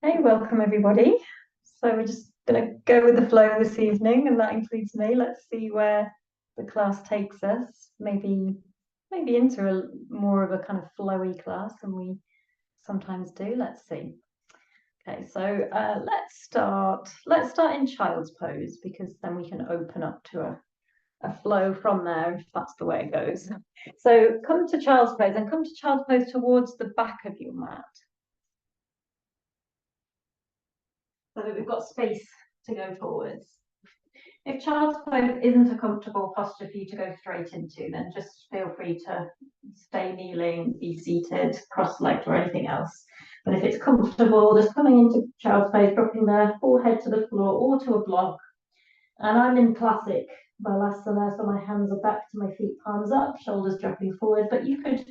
Hey, welcome everybody. So we're just going to go with the flow this evening, and that includes me. Let's see where the class takes us. Maybe into a more of a kind of flowy class than we sometimes do. Let's see. Okay, so let's start. Let's start in child's pose because then we can open up to a flow from there if that's the way it goes. So come to child's pose and come to child's pose towards the back of your mat, so that we've got space to go forwards. If child's pose isn't a comfortable posture for you to go straight into, then just feel free to stay kneeling, be seated, cross-legged or anything else. But if it's comfortable, just coming into child's pose, dropping the forehead to the floor or to a block. And I'm in classic balasana, so my hands are back to my feet, palms up, shoulders dropping forward, but you could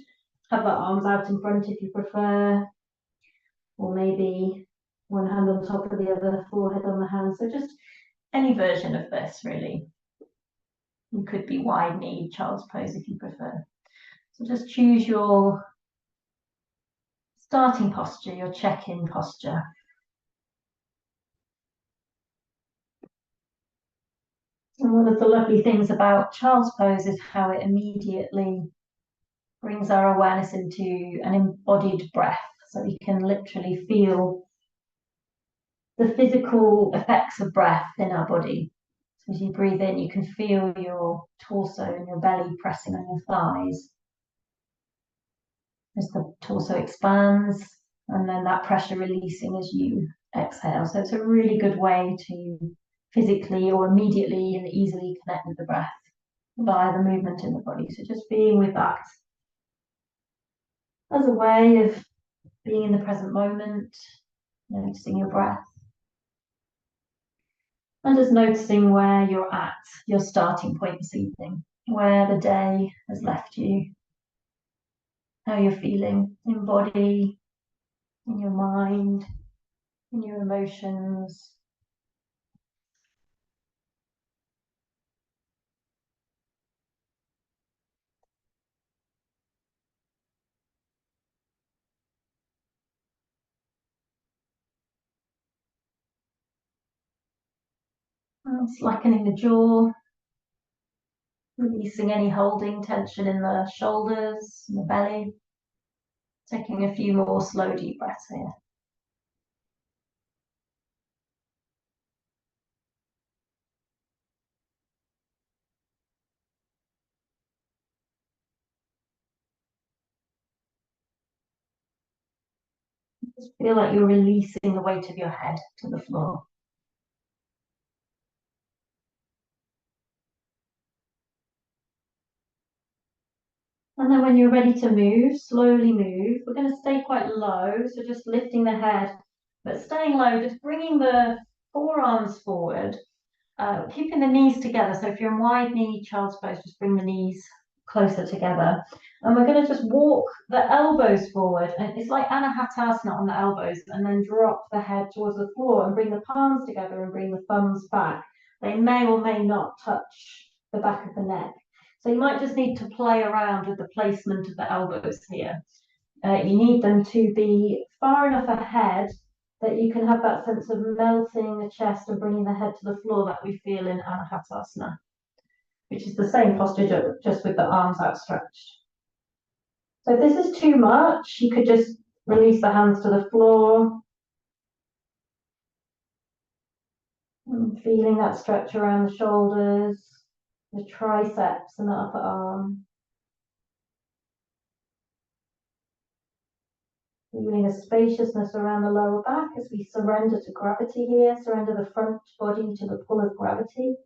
have the arms out in front if you prefer, or maybe one hand on top of the other, forehead on the hand. So just any version of this, really. You could be wide-kneed child's pose if you prefer. So just choose your starting posture, your check-in posture. And one of the lovely things about child's pose is how it immediately brings our awareness into an embodied breath. So we can literally feel the physical effects of breath in our body. So as you breathe in, you can feel your torso and your belly pressing on your thighs. As the torso expands, and then that pressure releasing as you exhale. So it's a really good way to physically or immediately and easily connect with the breath via the movement in the body. So just being with that as a way of being in the present moment, noticing your breath. And just noticing where you're at, your starting point this evening, where the day has left you, how you're feeling in body, in your mind, in your emotions. Slackening the jaw, releasing any holding tension in the shoulders and the belly. Taking a few more slow, deep breaths here. Just feel like you're releasing the weight of your head to the floor. And then when you're ready to move, slowly move. We're going to stay quite low, so just lifting the head, but staying low, just bringing the forearms forward, keeping the knees together. So if you're in wide knee child's pose, just bring the knees closer together. And we're going to just walk the elbows forward. And it's like anahatasana on the elbows, and then drop the head towards the floor and bring the palms together and bring the thumbs back. They may or may not touch the back of the neck. So you might just need to play around with the placement of the elbows here. You need them to be far enough ahead that you can have that sense of melting the chest and bringing the head to the floor that we feel in anahatasana, which is the same posture just with the arms outstretched. So if this is too much, you could just release the hands to the floor. And feeling that stretch around the shoulders, the triceps and the upper arm. Feeling a spaciousness around the lower back as we surrender to gravity here, surrender the front body to the pull of gravity.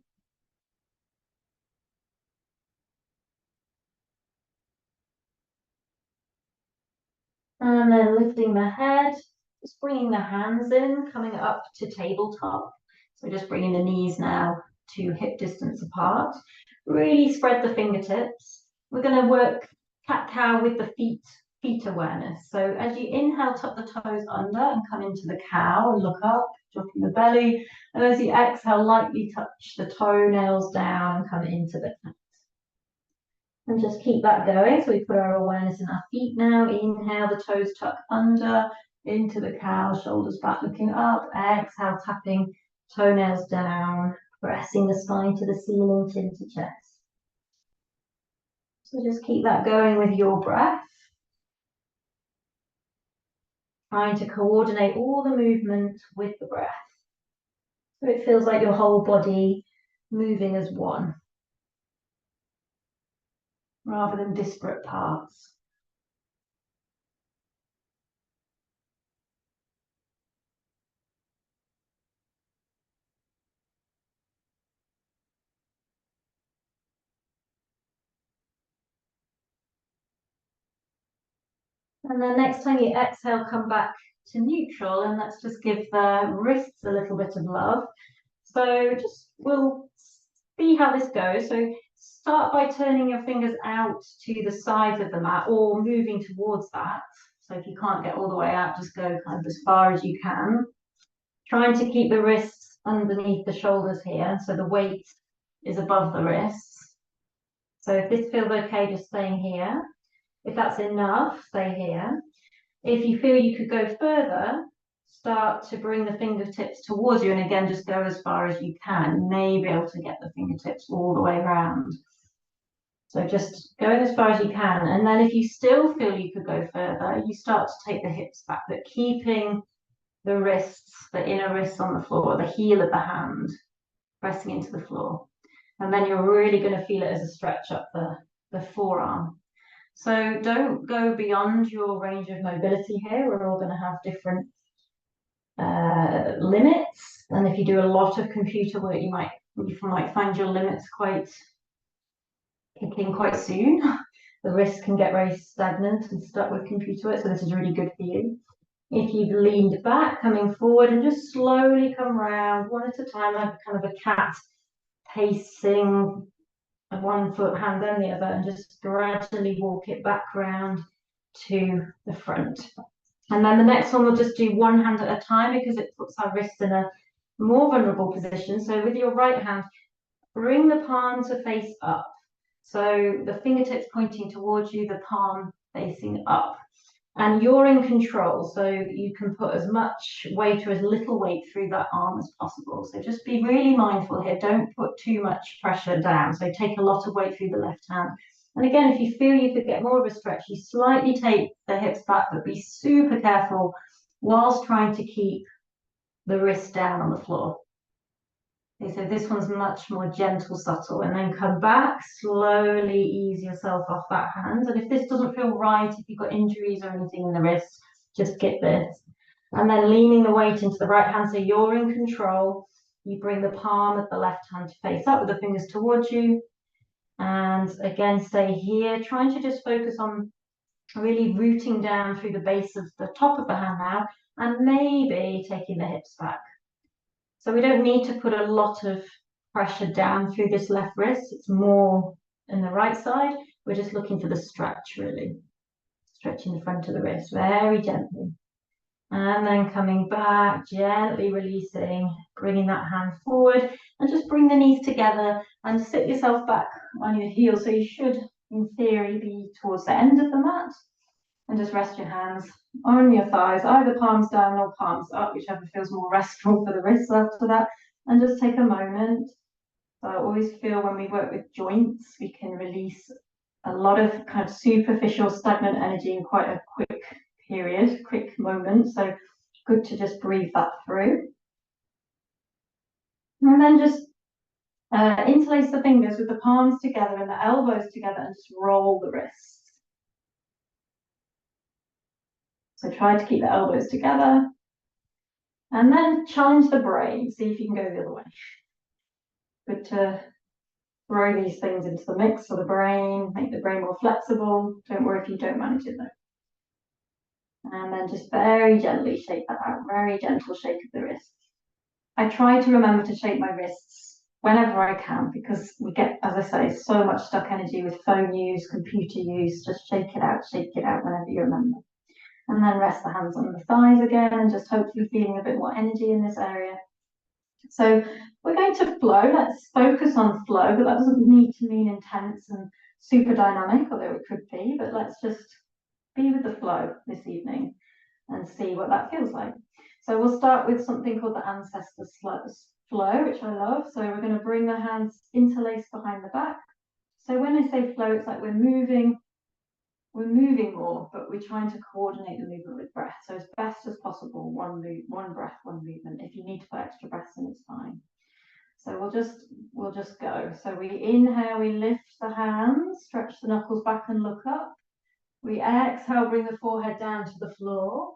And then lifting the head, just bringing the hands in, coming up to tabletop. So just bringing the knees now to hip distance apart. Really spread the fingertips. We're going to work cat-cow with the feet awareness. So as you inhale, tuck the toes under and come into the cow and look up, dropping the belly. And as you exhale, lightly touch the toenails down and come into the cat. And just keep that going. So we put our awareness in our feet now. Inhale, the toes tuck under. into the cow, shoulders back, looking up. Exhale, tapping toenails down, pressing the spine to the ceiling, chin to chest. So just keep that going with your breath. Trying to coordinate all the movement with the breath. So it feels like your whole body moving as one, rather than disparate parts. And then next time you exhale, come back to neutral, and let's just give the wrists a little bit of love. So we'll see how this goes. So start by turning your fingers out to the sides of the mat or moving towards that. So if you can't get all the way out, just go kind of as far as you can. Trying to keep the wrists underneath the shoulders here, so the weight is above the wrists. So if this feels okay, just staying here. If that's enough, stay here. If you feel you could go further, start to bring the fingertips towards you, and again, just go as far as you can. You may be able to get the fingertips all the way around. So just going as far as you can. And then if you still feel you could go further, you start to take the hips back, but keeping the wrists, the inner wrists on the floor, the heel of the hand pressing into the floor. And then you're really going to feel it as a stretch up the forearm. So don't go beyond your range of mobility here. We're all going to have different limits. And if you do a lot of computer work, you might find your limits kicking quite soon. The wrist can get very stagnant and stuck with computer work. So this is really good for you. If you've leaned back, coming forward, and just slowly come round one at a time, like kind of a cat pacing one foot hand then the other, and just gradually walk it back round to the front. And then the next one we'll just do one hand at a time because it puts our wrists in a more vulnerable position. So with your right hand, bring the palm to face up. So the fingertips pointing towards you, the palm facing up. And you're in control, so you can put as much weight or as little weight through that arm as possible. So just be really mindful here. Don't put too much pressure down. So take a lot of weight through the left hand. And again, if you feel you could get more of a stretch, you slightly take the hips back, but be super careful whilst trying to keep the wrist down on the floor. Okay, so this one's much more gentle, subtle, and then come back, slowly ease yourself off that hand. And if this doesn't feel right, if you've got injuries or anything in the wrist, just skip this. And then leaning the weight into the right hand, so you're in control. You bring the palm of the left hand to face up with the fingers towards you. And again, stay here, trying to just focus on really rooting down through the base of the top of the hand now, and maybe taking the hips back. So we don't need to put a lot of pressure down through this left wrist. It's more in the right side. We're just looking for the stretch, really. Stretching the front of the wrist very gently. And then coming back, gently releasing, bringing that hand forward, and just bring the knees together and sit yourself back on your heels. So you should, in theory, be towards the end of the mat. And just rest your hands on your thighs, either palms down or palms up, whichever feels more restful for the wrists after that. And just take a moment. So I always feel when we work with joints, we can release a lot of kind of superficial stagnant energy in quite a quick period, quick moment. So good to just breathe that through. And then just interlace the fingers with the palms together and the elbows together and just roll the wrists. So try to keep the elbows together. And then challenge the brain. See if you can go the other way. Good to throw these things into the mix for the brain, make the brain more flexible. Don't worry if you don't manage it though. And then just very gently shake that out. Very gentle shake of the wrists. I try to remember to shake my wrists whenever I can because we get, as I say, so much stuck energy with phone use, computer use. Just shake it out whenever you remember. And then rest the hands on the thighs again and just hopefully feeling a bit more energy in this area. So we're going to flow. Let's focus on flow, but that doesn't need to mean intense and super dynamic, although it could be, but let's just be with the flow this evening. and see what that feels like. So we'll start with something called the ancestor flow, which I love. So we're going to bring the hands interlaced behind the back. So when I say flow, it's like we're moving more, but we're trying to coordinate the movement with breath. So as best as possible, one breath, one movement. If you need to put extra breaths in, it's fine. So we'll just go. So we inhale, we lift the hands, stretch the knuckles back and look up. We exhale, bring the forehead down to the floor,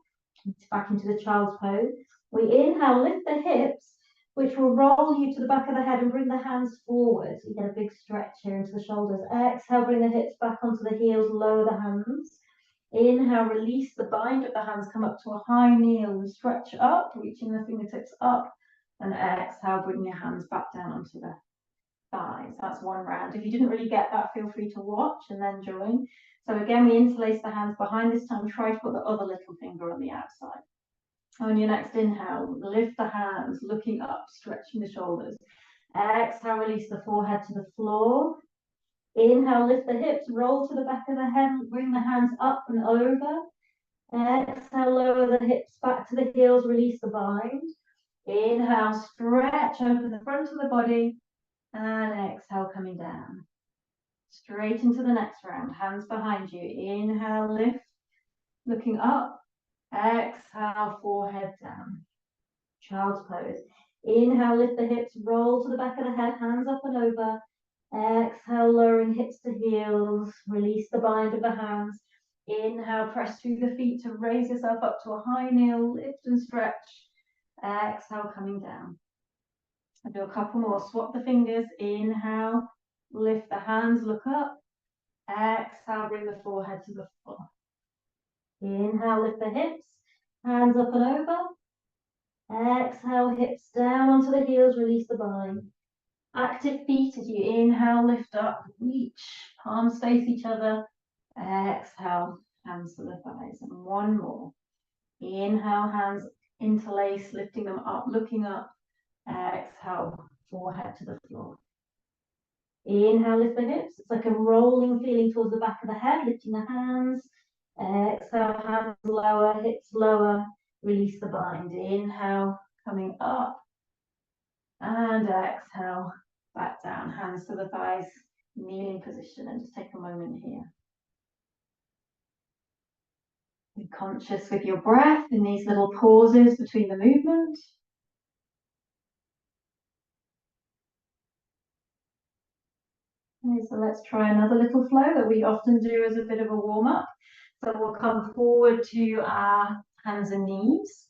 back into the child's pose. We inhale, lift the hips, which will roll you to the back of the head and bring the hands forward. So you get a big stretch here into the shoulders. Exhale, bring the hips back onto the heels, lower the hands. Inhale, release the bind of the hands, come up to a high kneel and stretch up, reaching the fingertips up. And exhale, bring your hands back down onto the thighs. That's one round. If you didn't really get that, feel free to watch and then join. So again, we interlace the hands behind. This time, try to put the other little finger on the outside. On your next inhale, lift the hands, looking up, stretching the shoulders. Exhale, release the forehead to the floor. Inhale, lift the hips, roll to the back of the head, bring the hands up and over. Exhale, lower the hips back to the heels, release the bind. Inhale, stretch, open the front of the body. And exhale, coming down. Straight into the next round, hands behind you. Inhale, lift, looking up. Exhale, forehead down. Child's pose. Inhale, lift the hips, roll to the back of the head, hands up and over. Exhale, lowering hips to heels. Release the bind of the hands. Inhale, press through the feet to raise yourself up to a high kneel, lift and stretch. Exhale, coming down. I'll do a couple more. Swap the fingers. Inhale, lift the hands, look up. Exhale, bring the forehead to the floor. Inhale, lift the hips, hands up and over. Exhale, hips down onto the heels, release the bind. Active feet as you inhale, lift up, reach, palms face each other. Exhale, hands to the thighs. And one more. Inhale, hands interlace, lifting them up, looking up. Exhale, forehead to the floor. Inhale, lift the hips. It's like a rolling feeling towards the back of the head, lifting the hands. Exhale, hands lower, hips lower. Release the bind. Inhale, coming up. And exhale, back down. Hands to the thighs, kneeling position. And just take a moment here. Be conscious with your breath in these little pauses between the movement. Okay, so let's try another little flow that we often do as a bit of a warm-up. So we'll come forward to our hands and knees.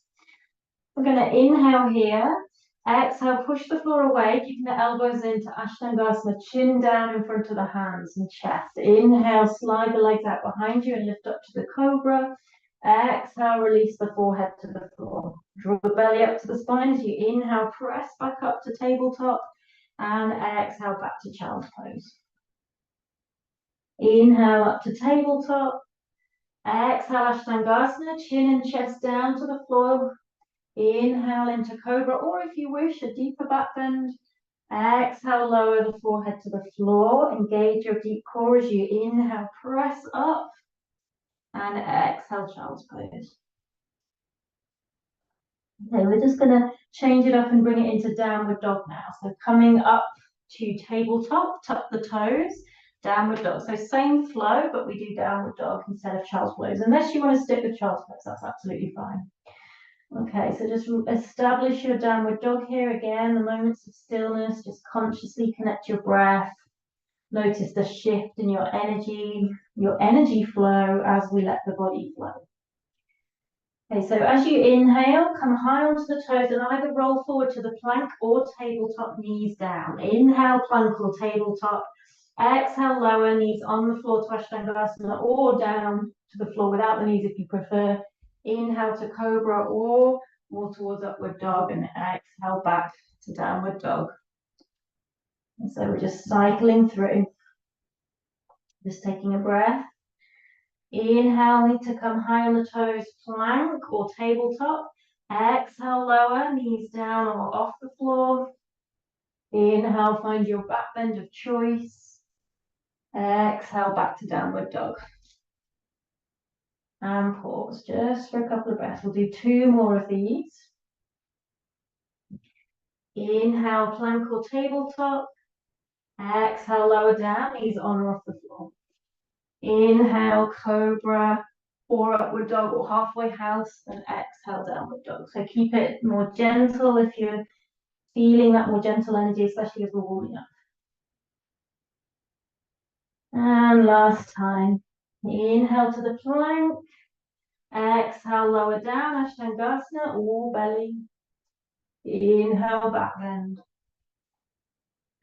We're going to inhale here. Exhale, push the floor away, keeping the elbows into Ashtangasana, chin down in front of the hands and chest. Inhale, slide the legs out behind you and lift up to the cobra. Exhale, release the forehead to the floor. Draw the belly up to the spine as you inhale, press back up to tabletop. And exhale, back to child's pose. Inhale up to tabletop. Exhale, Ashtangasana, chin and chest down to the floor. Inhale into cobra, or if you wish, a deeper back bend. Exhale, lower the forehead to the floor. Engage your deep core as you inhale, press up. And exhale, child's pose. Okay, we're just going to change it up and bring it into downward dog now. So coming up to tabletop, tuck the toes, downward dog. So same flow, but we do downward dog instead of child's pose. Unless you want to stick with child's pose, that's absolutely fine. Okay, so just establish your downward dog here again, the moments of stillness, just consciously connect your breath. Notice the shift in your energy flow as we let the body flow. Okay, so as you inhale, come high onto the toes and either roll forward to the plank or tabletop, knees down. Inhale, plank or tabletop. Exhale, lower, knees on the floor to Ashtangasana or down to the floor without the knees if you prefer. Inhale to cobra or more towards upward dog, and exhale back to downward dog. And so we're just cycling through. Just taking a breath. Inhale, need to come high on the toes, plank or tabletop. Exhale, lower, knees down or off the floor. Inhale, find your back bend of choice. Exhale, back to downward dog. And pause just for a couple of breaths. We'll do 2 more of these. Inhale, plank or tabletop. Exhale, lower down, knees on or off the floor. Inhale, cobra or upward dog or halfway house, and exhale, downward dog. So keep it more gentle if you're feeling that more gentle energy, especially as we're warming up. And last time. Inhale to the plank. Exhale, lower down, Ashtangasana, all belly. Inhale, back bend.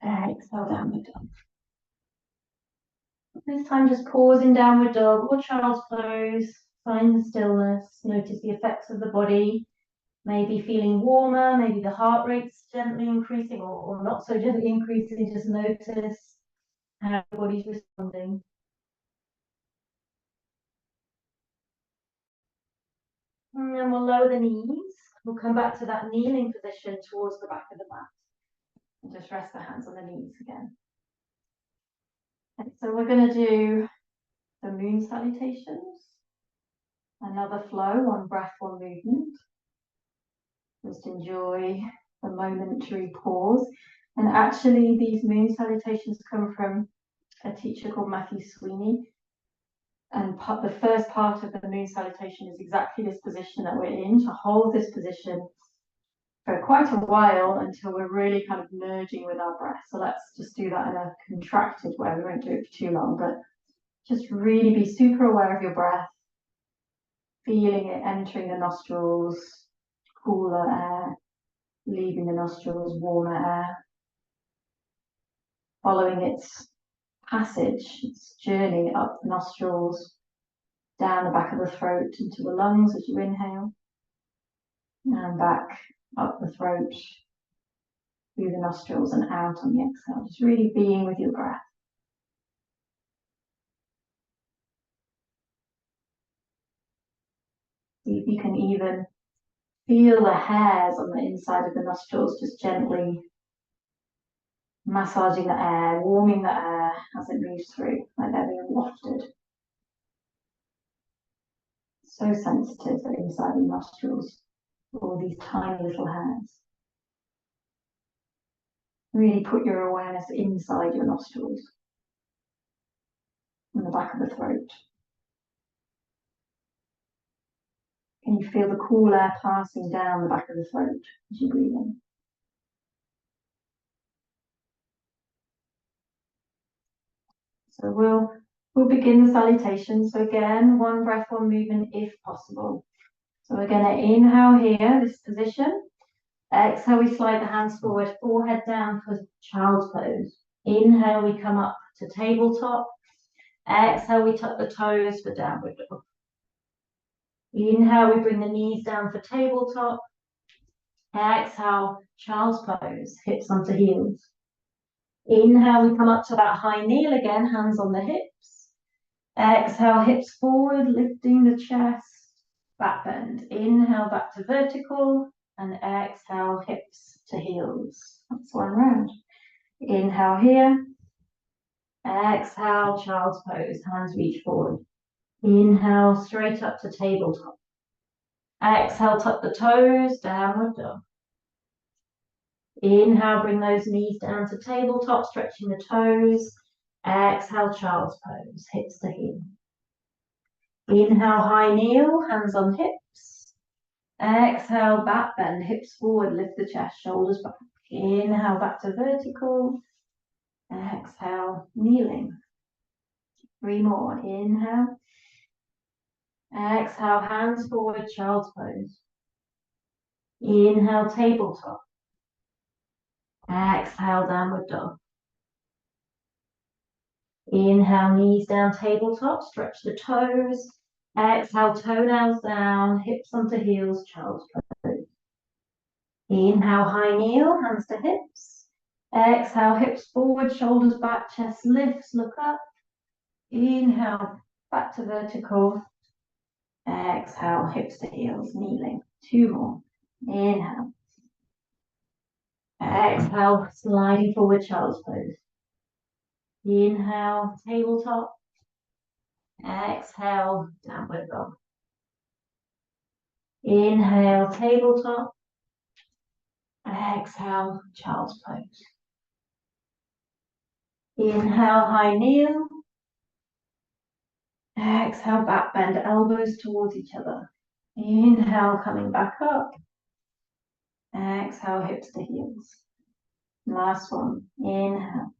Exhale, downward dog. This time just pause in downward dog or child's pose. Find the stillness. Notice the effects of the body. Maybe feeling warmer, maybe the heart rate's gently increasing or not so gently increasing. Just notice how the body's responding. And then we'll lower the knees. We'll come back to that kneeling position towards the back of the mat. And just rest the hands on the knees again. Okay, so we're going to do the moon salutations. Another flow, one breath, one movement. Just enjoy the momentary pause. And actually, these moon salutations come from a teacher called Matthew Sweeney. And the first part of the moon salutation is exactly this position that we're in, to hold this position for quite a while until we're really kind of merging with our breath. So let's just do that in a contracted way. We won't do it for too long, but just really be super aware of your breath, feeling it entering the nostrils, cooler air, leaving the nostrils, warmer air, following its passage, its journey up the nostrils, down the back of the throat into the lungs as you inhale, and back up the throat, through the nostrils and out on the exhale. Just really being with your breath. See if you can even feel the hairs on the inside of the nostrils just gently massaging the air, warming the air as it moves through, like they're being wafted. So sensitive, the inside of the nostrils, all these tiny little hairs. Really put your awareness inside your nostrils, in the back of the throat. Can you feel the cool air passing down the back of the throat as you breathe in? So we'll begin the salutation. So again, one breath, one movement if possible. So we're going to inhale here, this position. Exhale, we slide the hands forward, forehead down for child's pose. Inhale, we come up to tabletop. Exhale, we tuck the toes for downward dog. Inhale, we bring the knees down for tabletop. Exhale, child's pose, hips onto heels. Inhale, we come up to that high kneel again, hands on the hips. Exhale, hips forward, lifting the chest, back bend. Inhale, back to vertical, and exhale, hips to heels. That's one round. Inhale here. Exhale, child's pose, hands reach forward. Inhale, straight up to tabletop. Exhale, tuck the toes, downward dog. Inhale, bring those knees down to tabletop, stretching the toes. Exhale, child's pose, hips to heel. Inhale, high kneel, hands on hips. Exhale, back bend, hips forward, lift the chest, shoulders back. Inhale, back to vertical. Exhale, kneeling. 3 more. Inhale. Exhale, hands forward, child's pose. Inhale, tabletop. Exhale, downward dog. Inhale, knees down, tabletop, stretch the toes. Exhale, toenails down, hips onto heels, child's pose. Inhale, high kneel, hands to hips. Exhale, hips forward, shoulders back, chest lifts, look up. Inhale, back to vertical. Exhale, hips to heels, kneeling. 2 more. Inhale. Exhale, sliding forward, child's pose. Inhale, tabletop. Exhale, downward dog. Inhale, tabletop. Exhale, child's pose. Inhale, high kneel. Exhale, back bend, elbows towards each other. Inhale, coming back up. Exhale, hips to heels. Last one. Inhale.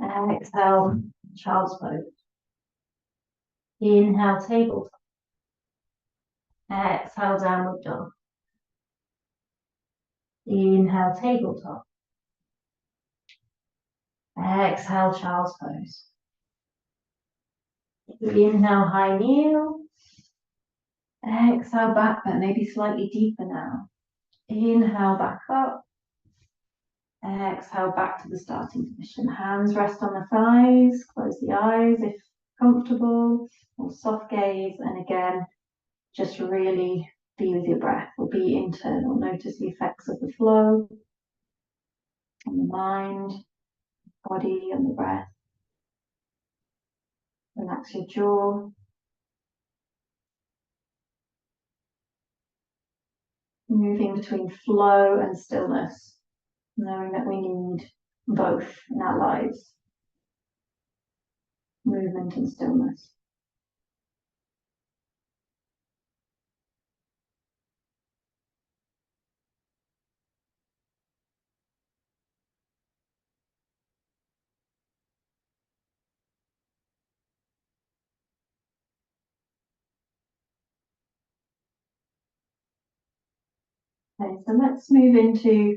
Exhale, child's pose. Inhale, tabletop. Exhale, downward dog. Inhale, tabletop. Exhale, child's pose. Inhale, high kneel. Exhale, back bend, maybe slightly deeper now. Inhale, back up. Exhale, back to the starting position. Hands rest on the thighs. Close the eyes if comfortable, or soft gaze. And again, just really be with your breath, or be internal. Notice the effects of the flow on the mind, body, and the breath. Relax your jaw. Moving between flow and stillness, knowing that we need both in our lives, movement and stillness. Okay, so let's move into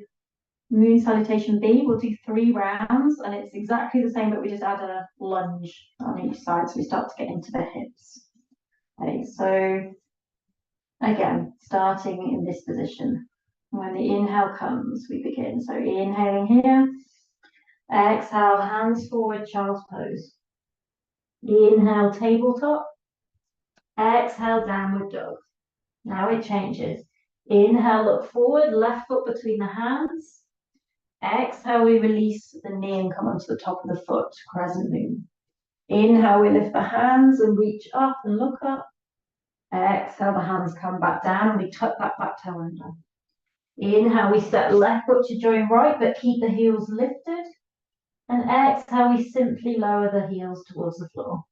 moon salutation B. We'll do 3 rounds, and it's exactly the same, but we just add a lunge on each side, so we start to get into the hips. Okay, so again, starting in this position. When the inhale comes, we begin. So inhaling here. Exhale, hands forward, child's pose. Inhale, tabletop. Exhale, downward dog. Now it changes. Inhale, look forward, left foot between the hands. Exhale, we release the knee and come onto the top of the foot, crescent moon. Inhale, we lift the hands and reach up and look up. Exhale, the hands come back down and we tuck that back toe under. Inhale, we step left foot to join right, but keep the heels lifted. And exhale, we simply lower the heels towards the floor.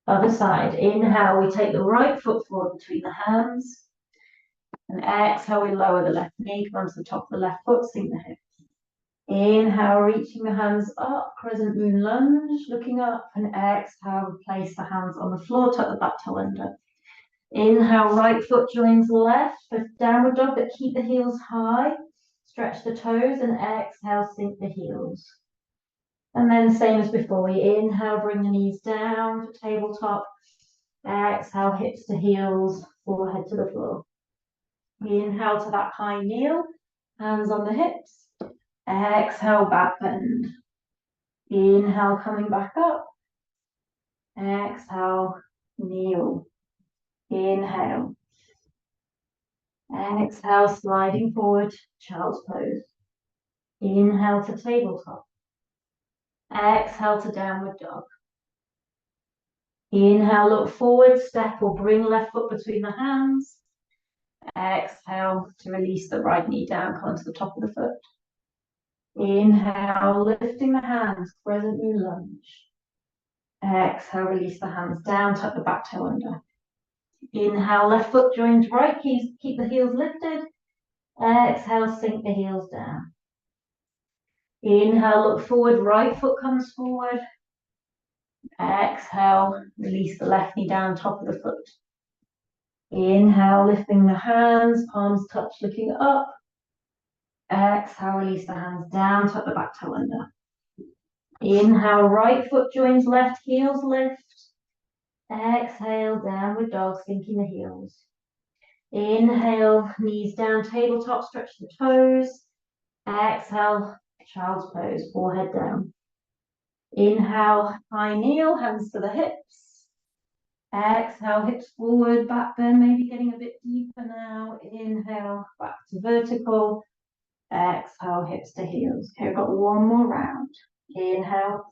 Other side. Inhale, we take the right foot forward between the hands. And exhale, we lower the left knee, come onto the top of the left foot, sink the hips. Inhale, reaching the hands up, crescent moon lunge, looking up. And exhale, place the hands on the floor, tuck the back toe under. Inhale, right foot joins left for downward dog, but keep the heels high. Stretch the toes, and exhale, sink the heels. And then same as before, we inhale, bring the knees down for tabletop. Exhale, hips to heels, forehead to the floor. Inhale to that high kneel, hands on the hips. Exhale, back bend. Inhale, coming back up. Exhale, kneel. Inhale. Exhale, sliding forward, child's pose. Inhale to tabletop. Exhale to downward dog. Inhale, look forward, step or bring left foot between the hands. Exhale to release the right knee down, come onto the top of the foot. Inhale, lifting the hands, crescent moon lunge. Exhale, release the hands down, tuck the back toe under. Inhale, left foot joins right, keep the heels lifted. Exhale, sink the heels down. Inhale, look forward, right foot comes forward. Exhale, release the left knee down, top of the foot. Inhale, lifting the hands, palms touch, looking up. Exhale, release the hands down, tuck the back toe under. Inhale, right foot joins left, heels lift. Exhale, downward dog, sinking the heels. Inhale, knees down, tabletop, stretch the toes. Exhale, child's pose, forehead down. Inhale, high kneel, hands to the hips. Exhale, hips forward, back bend, maybe getting a bit deeper now. Inhale, back to vertical. Exhale, hips to heels. Okay, we've got one more round. Inhale.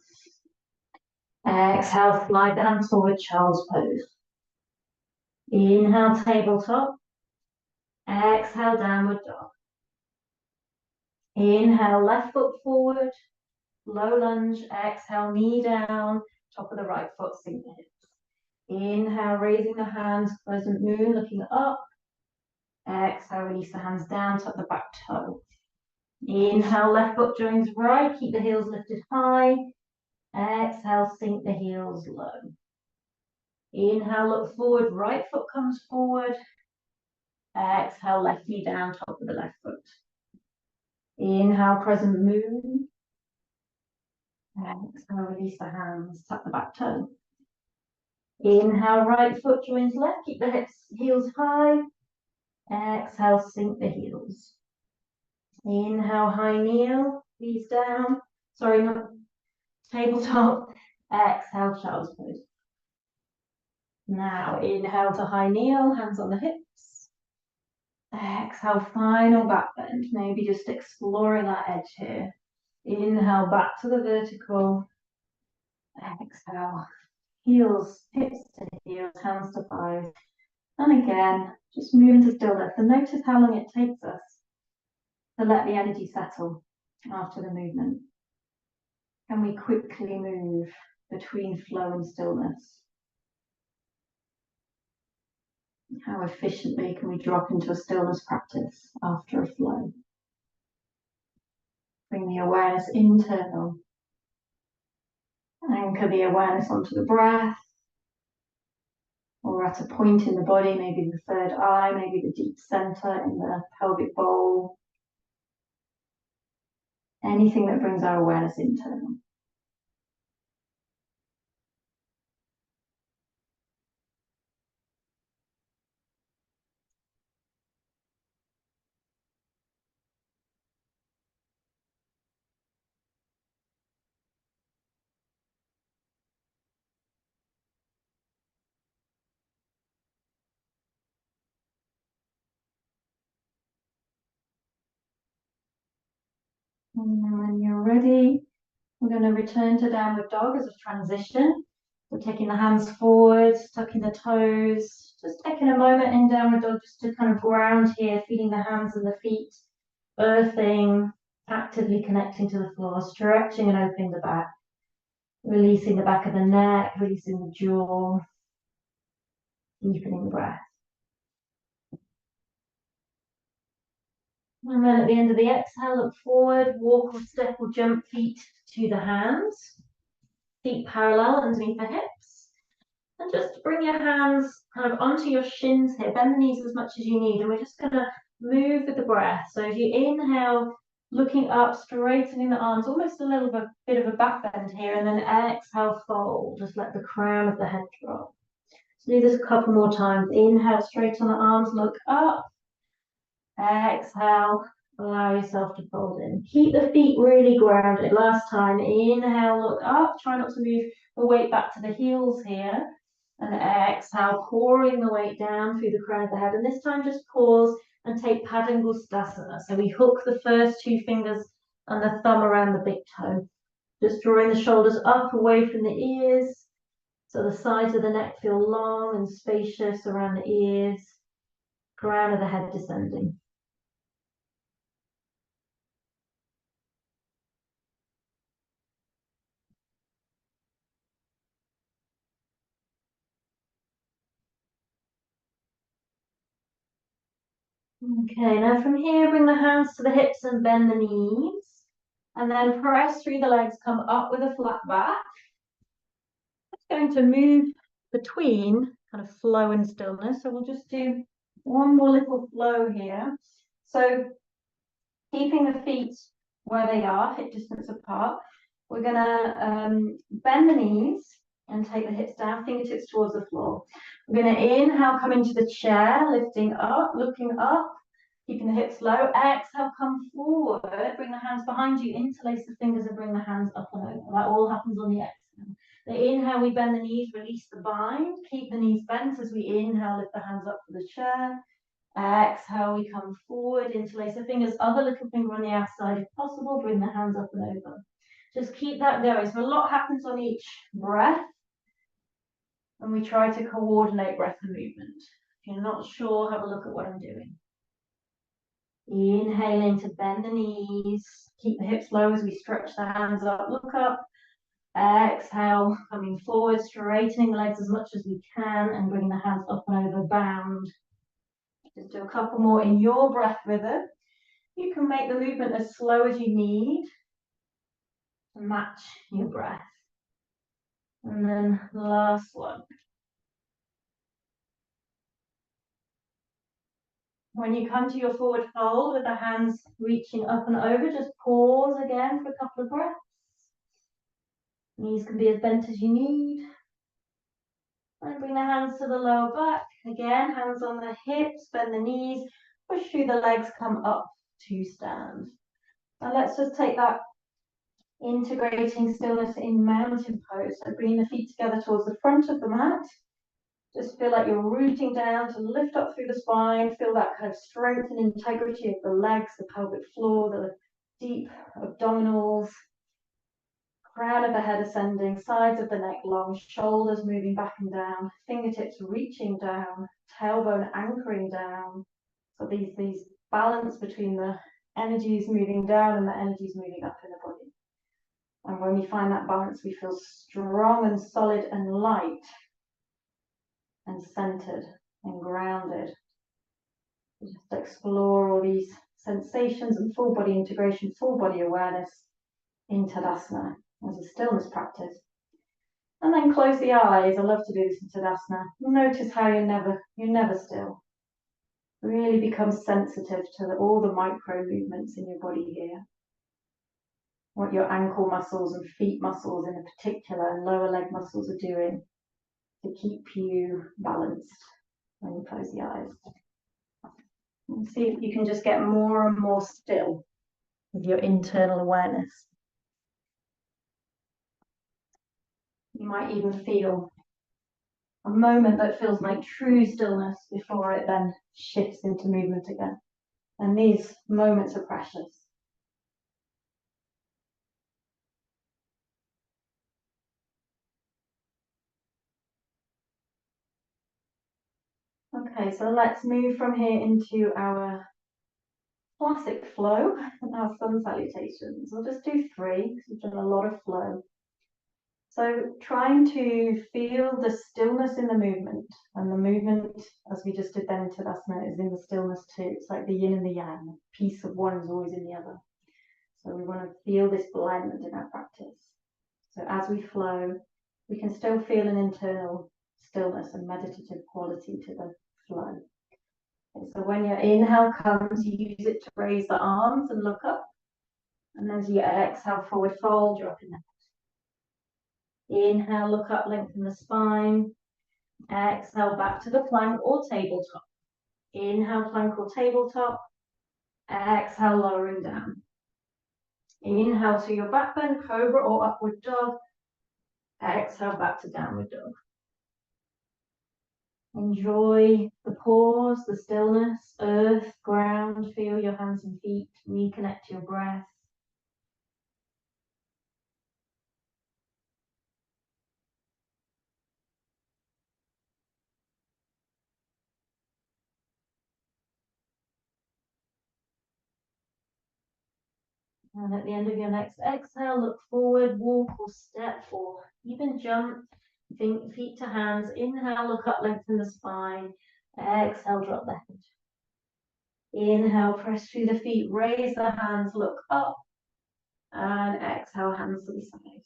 Exhale, slide the hands forward, child's pose. Inhale, tabletop. Exhale, downward dog. Inhale, left foot forward. Low lunge. Exhale, knee down. Top of the right foot, sink the hips. Inhale, raising the hands, crescent moon, looking up. Exhale, release the hands down, tuck the back toe. Inhale, left foot joins right, keep the heels lifted high. Exhale, sink the heels low. Inhale, look forward, right foot comes forward. Exhale, left knee down, top of the left foot. Inhale, crescent moon. Exhale, release the hands, tuck the back toe. Inhale, right foot joins left, keep the hips, heels high. Exhale, sink the heels. Inhale, high kneel, knees down. Sorry, not tabletop. Exhale, child's pose. Now, inhale to high kneel, hands on the hips. Exhale, final back bend. Maybe just exploring that edge here. Inhale, back to the vertical. Exhale, heels, hips to heels, hands to thighs. And again, just move into stillness and notice how long it takes us to let the energy settle after the movement. Can we quickly move between flow and stillness? How efficiently can we drop into a stillness practice after a flow? Bring the awareness internal. Anchor the awareness onto the breath, or at a point in the body, maybe the third eye, maybe the deep center in the pelvic bowl. Anything that brings our awareness internal. And then when you're ready, we're going to return to downward dog as a transition. So taking the hands forward, tucking the toes, just taking a moment in downward dog just to kind of ground here, feeling the hands and the feet, earthing, actively connecting to the floor, stretching and opening the back, releasing the back of the neck, releasing the jaw, deepening the breath. And then at the end of the exhale, look forward, walk or step or jump feet to the hands, feet parallel underneath the hips. And just bring your hands kind of onto your shins here, bend the knees as much as you need, and we're just going to move with the breath. So as you inhale, looking up, straightening the arms, almost a little bit of a back bend here, and then exhale, fold. Just let the crown of the head drop. So do this a couple more times. Inhale, straighten the arms, look up. Exhale, allow yourself to fold in. Keep the feet really grounded. Last time, inhale, look up. Try not to move the weight back to the heels here. And exhale, pouring the weight down through the crown of the head. And this time, just pause and take Padangusthasana. So we hook the first two fingers and the thumb around the big toe. Just drawing the shoulders up away from the ears. So the sides of the neck feel long and spacious around the ears. Crown of the head descending. Okay, now from here, bring the hands to the hips and bend the knees. And then press through the legs, come up with a flat back. It's going to move between kind of flow and stillness. So we'll just do one more little flow here. So keeping the feet where they are, hip distance apart, we're going to bend the knees and take the hips down, fingertips towards the floor. We're going to inhale, come into the chair, lifting up, looking up. Keeping the hips low. Exhale, come forward. Bring the hands behind you. Interlace the fingers and bring the hands up and over. That all happens on the exhale. The inhale, we bend the knees, release the bind. Keep the knees bent as we inhale, lift the hands up for the chair. Exhale, we come forward. Interlace the fingers. Other little finger on the outside if possible. Bring the hands up and over. Just keep that going. So a lot happens on each breath. And we try to coordinate breath and movement. If you're not sure, have a look at what I'm doing. Inhaling to bend the knees. Keep the hips low as we stretch the hands up. Look up. Exhale, coming forward, straightening the legs as much as we can and bringing the hands up and over, bound. Just do a couple more in your breath rhythm. You can make the movement as slow as you need to match your breath. And then last one. When you come to your forward fold with the hands reaching up and over, just pause again for a couple of breaths. Knees can be as bent as you need. And bring the hands to the lower back. Again, hands on the hips, bend the knees, push through the legs, come up to stand. Now let's just take that integrating stillness in mountain pose. So bringing the feet together towards the front of the mat. Just feel like you're rooting down to lift up through the spine. Feel that kind of strength and integrity of the legs, the pelvic floor, the deep abdominals. Crown of the head ascending, sides of the neck long, shoulders moving back and down, fingertips reaching down, tailbone anchoring down. So these balance between the energies moving down and the energies moving up in the body. And when we find that balance, we feel strong and solid and light and centered and grounded. We just explore all these sensations and full body integration, full body awareness in Tadasana as a stillness practice. And then close the eyes. I love to do this in Tadasana. Notice how you're never still. Really become sensitive to all the micro movements in your body here. What your ankle muscles and feet muscles in particular and lower leg muscles are doing to keep you balanced when you close the eyes. And see if you can just get more and more still with your internal awareness. You might even feel a moment that feels like true stillness before it then shifts into movement again. And these moments are precious. Okay, so let's move from here into our classic flow, our sun salutations. We'll just do 3 because we've done a lot of flow. So trying to feel the stillness in the movement, and the movement, as we just did then in Tadasana, is in the stillness too. It's like the yin and the yang. A piece of one is always in the other. So we want to feel this blend in our practice. So as we flow, we can still feel an internal stillness and meditative quality to the flow. Okay, so when your inhale comes, you use it to raise the arms and look up. And as you exhale, forward fold, drop in. Inhale, look up, lengthen the spine. Exhale, back to the plank or tabletop. Inhale, plank or tabletop. Exhale, lowering down. Inhale to your back bend, cobra or upward dog. Exhale, back to downward dog. Enjoy the pause, the stillness, earth, ground. Feel your hands and feet. Reconnect to your breath. And at the end of your next exhale, look forward, walk or step or even jump. Feet to hands. Inhale, look up, lengthen the spine. Exhale, drop the head. Inhale, press through the feet, raise the hands, look up. And exhale, hands to the side.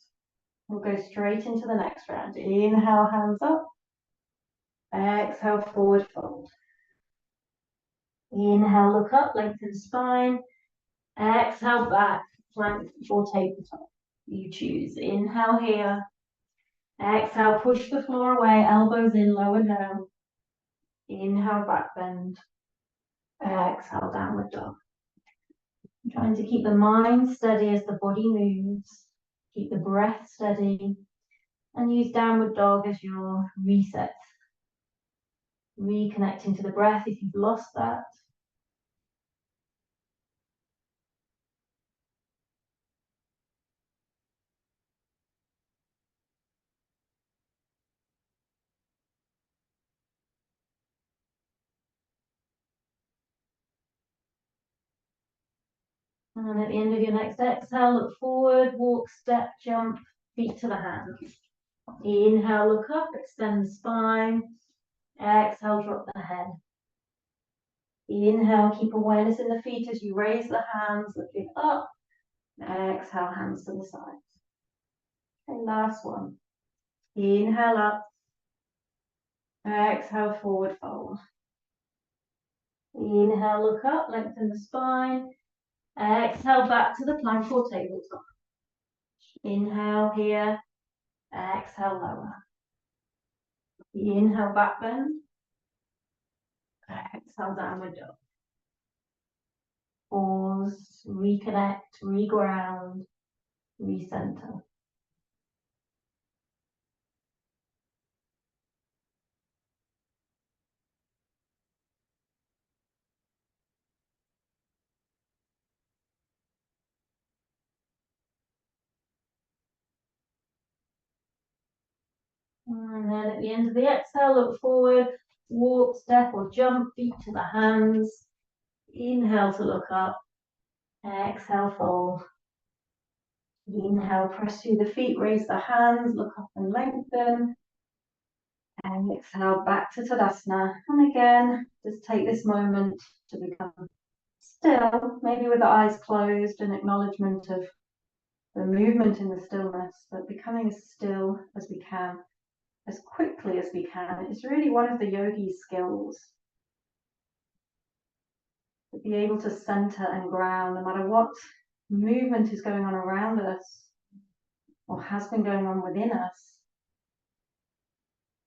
We'll go straight into the next round. Inhale, hands up. Exhale, forward fold. Inhale, look up, lengthen spine. Exhale, back, plank or tabletop. You choose. Inhale here. Exhale, push the floor away, elbows in, lower down. Inhale, back bend. Exhale, downward dog. I'm trying to keep the mind steady as the body moves. Keep the breath steady. And use downward dog as your reset. Reconnecting to the breath if you've lost that. And at the end of your next exhale, look forward, walk, step, jump, feet to the hands. Inhale, look up, extend the spine. Exhale, drop the head. Inhale, keep awareness in the feet as you raise the hands, looking up. Exhale, hands to the sides. Okay, last one. Inhale up. Exhale, forward fold. Inhale, look up, lengthen the spine. Exhale, back to the plank or tabletop. Inhale here. Exhale, lower. Inhale, back bend. Exhale, downward dog. Pause, reconnect, reground, recenter. And then at the end of the exhale, look forward, walk, step or jump, feet to the hands. Inhale to look up. Exhale, fold. Inhale, press through the feet, raise the hands, look up and lengthen. And exhale, back to Tadasana. And again, just take this moment to become still, maybe with the eyes closed, an acknowledgement of the movement in the stillness, but becoming as still as we can, as quickly as we can. It's really one of the yogi's skills. To be able to center and ground no matter what movement is going on around us or has been going on within us.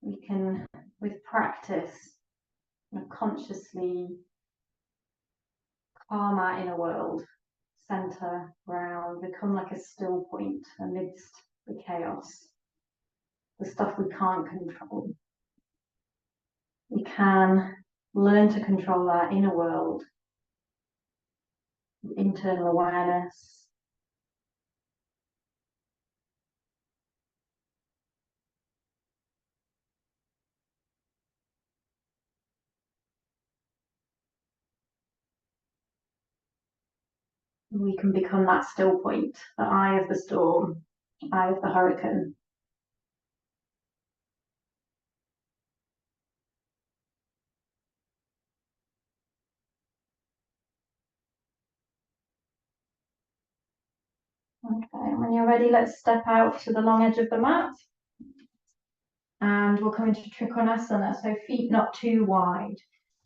We can, with practice, consciously calm our inner world, center, ground, become like a still point amidst the chaos, the stuff we can't control. We can learn to control our inner world, internal awareness. We can become that still point, the eye of the storm, eye of the hurricane. Okay, when you're ready, let's step out to the long edge of the mat. And we'll come into Trikonasana, so feet not too wide.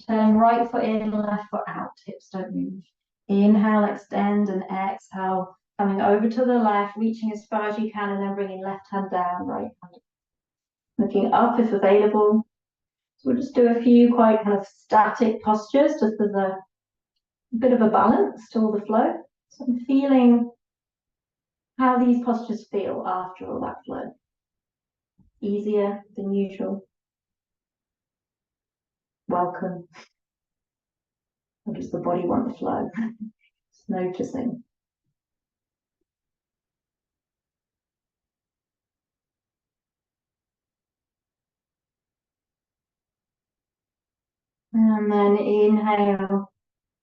Turn right foot in, left foot out, hips don't move. Inhale, extend, and exhale, coming over to the left, reaching as far as you can, and then bringing left hand down, right hand. Looking up if available. So we'll just do a few quite kind of static postures, just as a bit of a balance to all the flow. So I'm feeling how these postures feel after all that flow. Easier than usual. Welcome. Or does the body want the flow? Just noticing. And then inhale,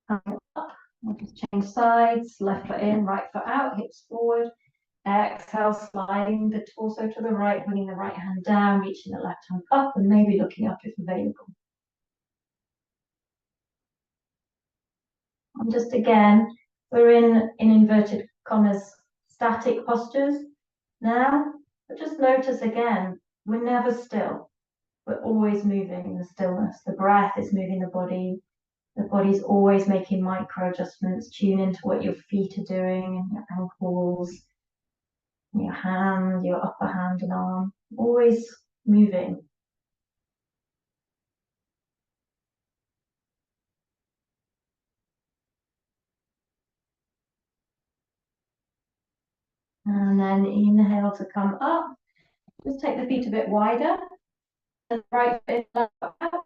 coming up. We'll just change sides, left foot in, right foot out, hips forward. Exhale, sliding the torso to the right, bringing the right hand down, reaching the left hand up, and maybe looking up if available. And just again, we're in inverted commas, static postures now, but just notice again, we're never still. We're always moving in the stillness. The breath is moving the body. The body's always making micro adjustments. Tune into what your feet are doing and your ankles, and your hand, your upper hand and arm. Always moving. And then inhale to come up. Just take the feet a bit wider. The right foot left foot out.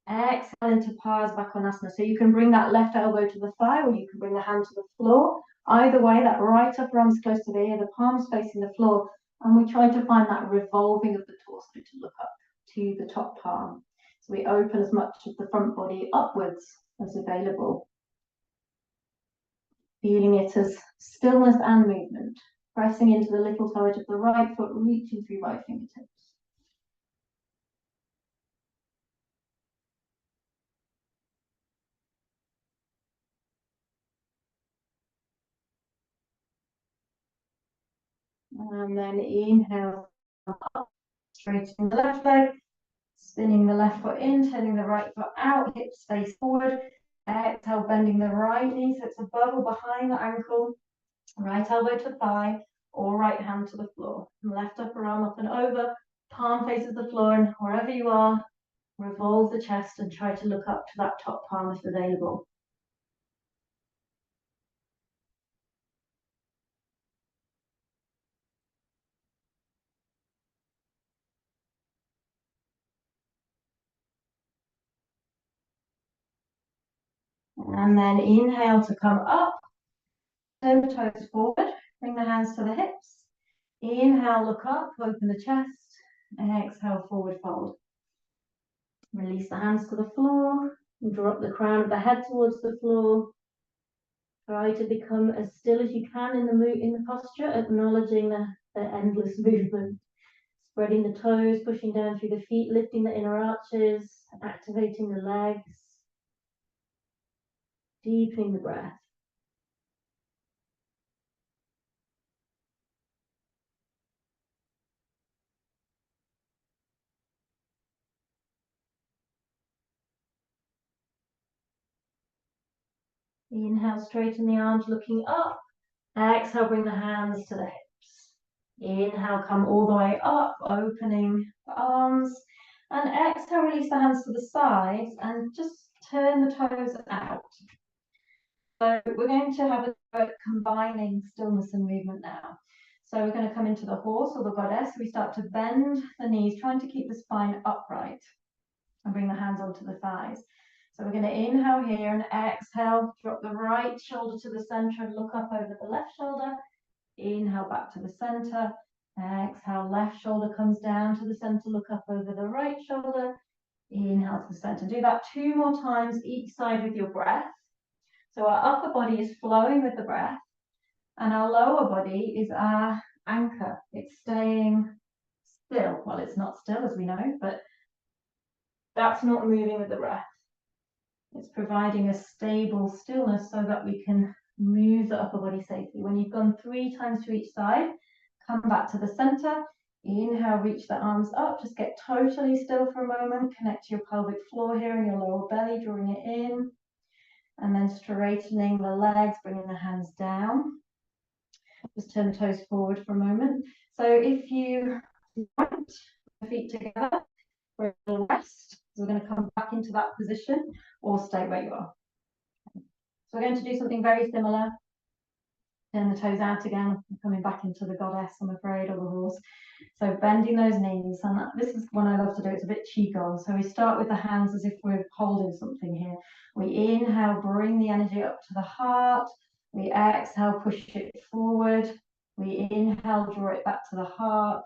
Exhale into Parsvakonasana. So you can bring that left elbow to the thigh or you can bring the hand to the floor. Either way, that right upper arm is close to the ear, the palms facing the floor. And we try to find that revolving of the torso to look up to the top palm. So we open as much of the front body upwards as available. feeling it as stillness and movement. Pressing into the little toe edge of the right foot, reaching through right fingertips. And then inhale up, straightening the left leg, spinning the left foot in, turning the right foot out, hips face forward. Exhale, bending the right knee so it's above or behind the ankle. Right elbow to thigh or right hand to the floor. And left upper arm up and over, palm faces the floor, and wherever you are, revolve the chest and try to look up to that top palm if available. And then inhale to come up, turn the toes forward, bring the hands to the hips. Inhale, look up, open the chest. Exhale, forward fold. Release the hands to the floor, and drop the crown of the head towards the floor. Try to become as still as you can in the posture, acknowledging the endless movement. Spreading the toes, pushing down through the feet, lifting the inner arches, activating the legs, deepening the breath. Inhale, straighten the arms, looking up. Exhale, bring the hands to the hips. Inhale, come all the way up, opening the arms. And exhale, release the hands to the sides and just turn the toes out. So we're going to have a combining stillness and movement now. So we're going to come into the horse or the goddess. We start to bend the knees, trying to keep the spine upright and bring the hands onto the thighs. So we're going to inhale here and exhale, drop the right shoulder to the center and look up over the left shoulder. Inhale back to the center. Exhale, left shoulder comes down to the center, look up over the right shoulder. Inhale to the center. Do that 2 more times each side with your breath. So our upper body is flowing with the breath, and our lower body is our anchor. It's staying still. Well, it's not still, as we know, but that's not moving with the breath. It's providing a stable stillness so that we can move the upper body safely. When you've gone 3 times to each side, come back to the center. Inhale, reach the arms up. Just get totally still for a moment. Connect to your pelvic floor here and your lower belly, drawing it in. And then straightening the legs, bringing the hands down. Just turn the toes forward for a moment. So if you want the feet together for a little rest, so we're going to come back into that position or stay where you are. So we're going to do something very similar. Turn the toes out again, coming back into the goddess, I'm afraid, or the horse. So bending those knees, and this is one I love to do, it's a bit qigong. So we start with the hands as if we're holding something here. We inhale, bring the energy up to the heart. We exhale, push it forward. We inhale, draw it back to the heart.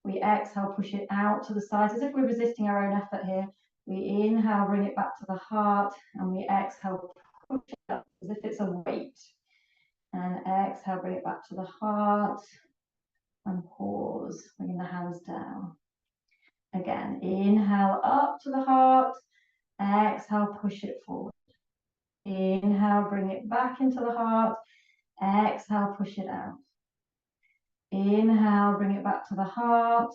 We exhale, push it out to the sides, as if we're resisting our own effort here. We inhale, bring it back to the heart, and we exhale, push it up as if it's a weight. And exhale, bring it back to the heart and pause, bringing the hands down. Again, inhale up to the heart, exhale, push it forward. Inhale, bring it back into the heart, exhale, push it out. Inhale, bring it back to the heart,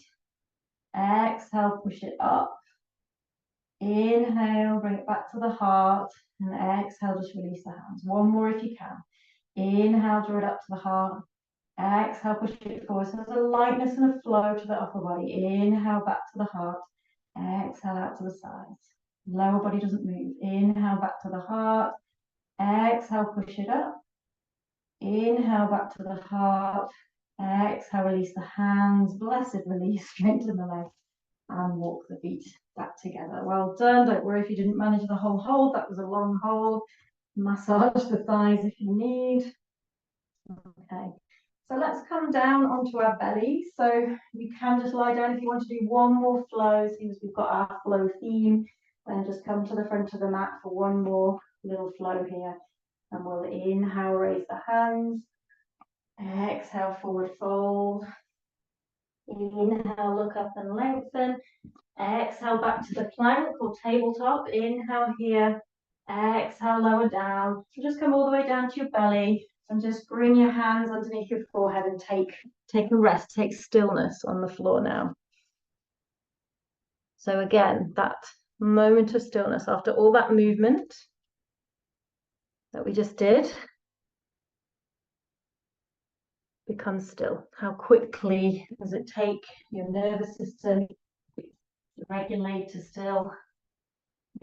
exhale, push it up. Inhale, bring it back to the heart, and exhale, just release the hands. One more if you can. Inhale, draw it up to the heart. Exhale, push it forward. So there's a lightness and a flow to the upper body. Inhale, back to the heart. Exhale, out to the sides. Lower body doesn't move. Inhale, back to the heart. Exhale, push it up. Inhale, back to the heart. Exhale, release the hands. Blessed release. Straighten the legs. And walk the feet back together. Well done. Don't worry if you didn't manage the whole hold. That was a long hold. Massage the thighs if you need. Okay. So let's come down onto our belly. So you can just lie down if you want to do one more flow. Seeing as we've got our flow theme, then just come to the front of the mat for one more little flow here. And we'll inhale, raise the hands. Exhale, forward fold. Inhale, look up and lengthen. Exhale, back to the plank or tabletop. Inhale here. Exhale, lower down. So just come all the way down to your belly and just bring your hands underneath your forehead and take a rest, take stillness on the floor now. So again, that moment of stillness after all that movement that we just did, become still. How quickly does it take your nervous system to regulate, to still,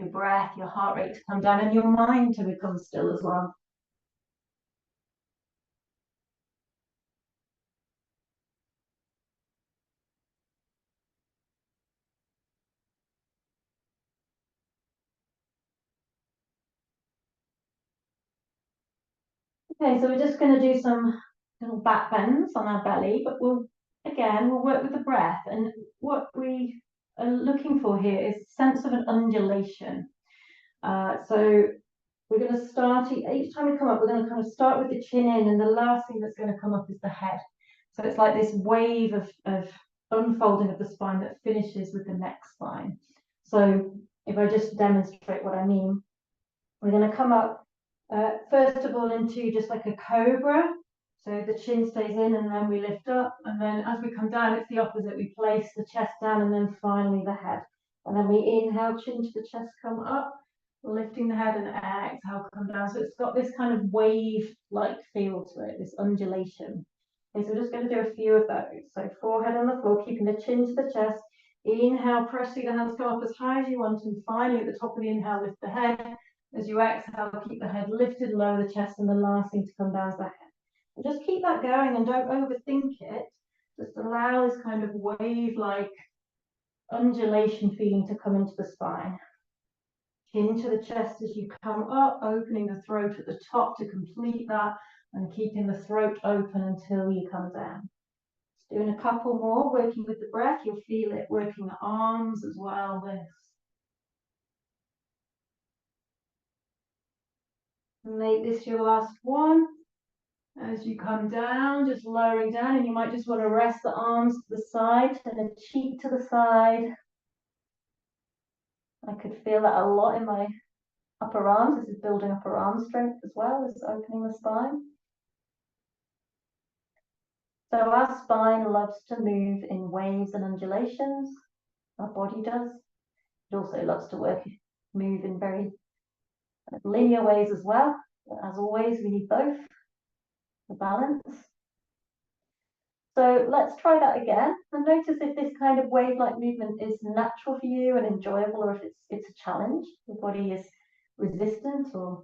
your breath, your heart rate to come down, and your mind to become still as well? Okay, so we're just going to do some little back bends on our belly, but we'll work with the breath. And what we are looking for here is a sense of an undulation. So we're going to start, each time we come up, we're going to kind of start with the chin in, and the last thing that's going to come up is the head. So it's like this wave of unfolding of the spine that finishes with the neck spine. So if I just demonstrate what I mean, we're going to come up first of all into just like a cobra. So the chin stays in and then we lift up, and then as we come down, it's the opposite. We place the chest down and then finally the head. And then we inhale, chin to the chest, come up, lifting the head, and exhale, come down. So it's got this kind of wave-like feel to it, this undulation. Okay, so we're just going to do a few of those. So forehead on the floor, keeping the chin to the chest. Inhale, press through the hands, come up as high as you want, and finally at the top of the inhale, lift the head. As you exhale, keep the head lifted, lower the chest, and the last thing to come down is the head. And just keep that going and don't overthink it. Just allow this kind of wave-like undulation feeling to come into the spine. Chin to the chest as you come up, opening the throat at the top to complete that, and keeping the throat open until you come down. Just doing a couple more, working with the breath. You'll feel it working the arms as well. This. Make this your last one. As you come down, just lowering down, and you might just want to rest the arms to the side and the cheek to the side. I could feel that a lot in my upper arms. This is building upper arm strength as well as opening the spine. So our spine loves to move in waves and undulations. Our body does. It also loves to move in very linear ways as well. But as always, we need both for balance. So let's try that again and notice if this kind of wave-like movement is natural for you and enjoyable, or if it's a challenge. The body is resistant or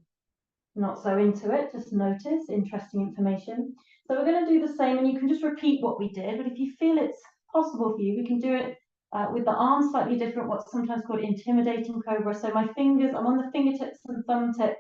not so into it. Just notice, interesting information. So we're going to do the same, and you can just repeat what we did, but if you feel it's possible for you, we can do it with the arms slightly different, what's sometimes called intimidating cobra. So my fingers, I'm on the fingertips and thumb tip,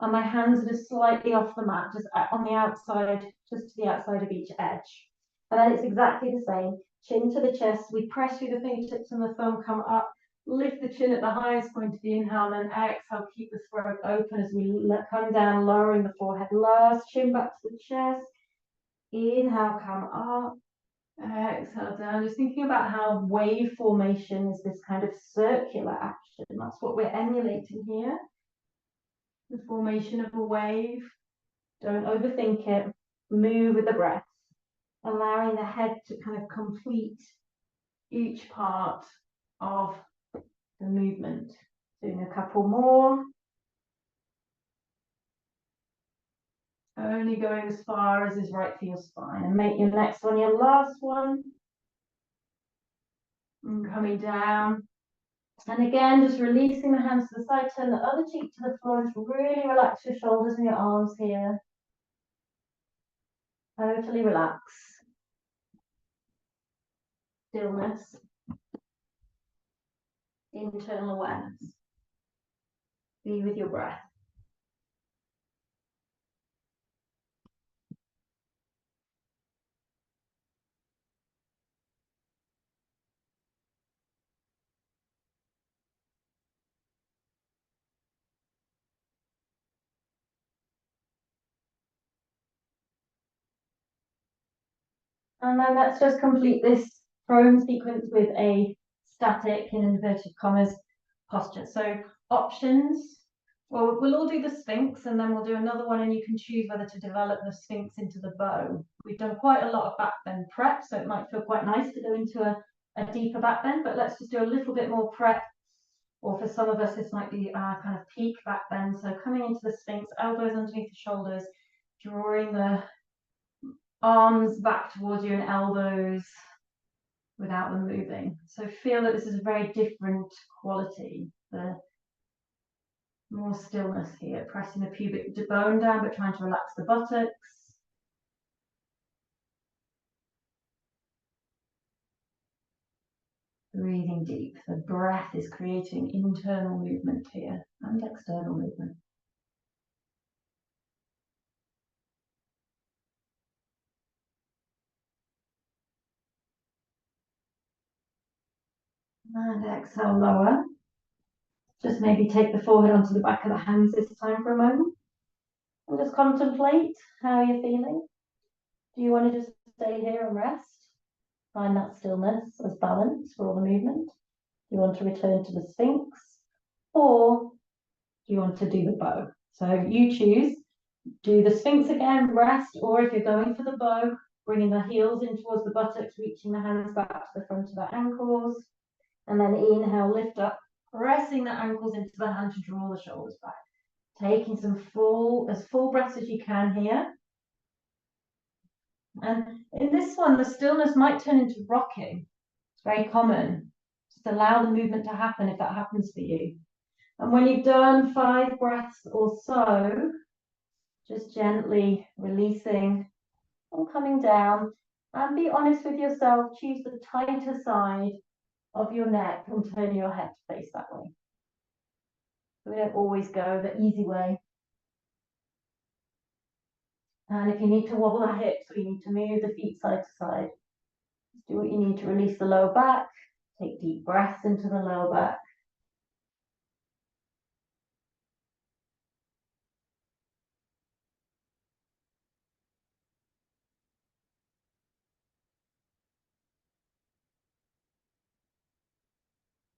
and my hands are just slightly off the mat, just on the outside, just to the outside of each edge. And then it's exactly the same. Chin to the chest. We press through the fingertips and the thumb, come up, lift the chin at the highest point of the inhale, and then exhale, keep the throat open as we come down, lowering the forehead. Last, chin back to the chest. Inhale, come up. Exhale down. Just thinking about how wave formation is this kind of circular action. That's what we're emulating here. The formation of a wave. Don't overthink it. Move with the breath, allowing the head to kind of complete each part of the movement. Doing a couple more. Only going as far as is right for your spine. And make your next one your last one. And coming down. And again, just releasing the hands to the side, turn the other cheek to the floor. Just really relax your shoulders and your arms here. Totally relax. Stillness. Internal awareness. Be with your breath. And then let's just complete this prone sequence with a static, in inverted commas, posture. So options, well, we'll all do the Sphinx and then we'll do another one and you can choose whether to develop the Sphinx into the bow. We've done quite a lot of back bend prep, so it might feel quite nice to go into a deeper back bend, but let's just do a little bit more prep. Or for some of us, this might be our kind of peak back bend. So coming into the Sphinx, elbows underneath the shoulders, drawing the arms back towards you and elbows without them moving. So feel that this is a very different quality. The more stillness here, pressing the pubic bone down, but trying to relax the buttocks. Breathing deep. The breath is creating internal movement here and external movement. And exhale, lower. Just maybe take the forehead onto the back of the hands this time for a moment. And just contemplate how you're feeling. Do you want to just stay here and rest? Find that stillness as balance for all the movement. Do you want to return to the Sphinx? Or do you want to do the bow? So you choose. Do the Sphinx again, rest, or if you're going for the bow, bringing the heels in towards the buttocks, reaching the hands back to the front of the ankles. And then inhale, lift up, pressing the ankles into the hand to draw the shoulders back. Taking some full breaths as you can here. And in this one, the stillness might turn into rocking. It's very common. Just allow the movement to happen if that happens for you. And when you've done 5 breaths or so, just gently releasing and coming down. And be honest with yourself. Choose the tighter side of your neck and turn your head to face that way. We don't always go the easy way. And if you need to wobble the hips or you need to move the feet side to side, just do what you need to release the lower back. Take deep breaths into the lower back.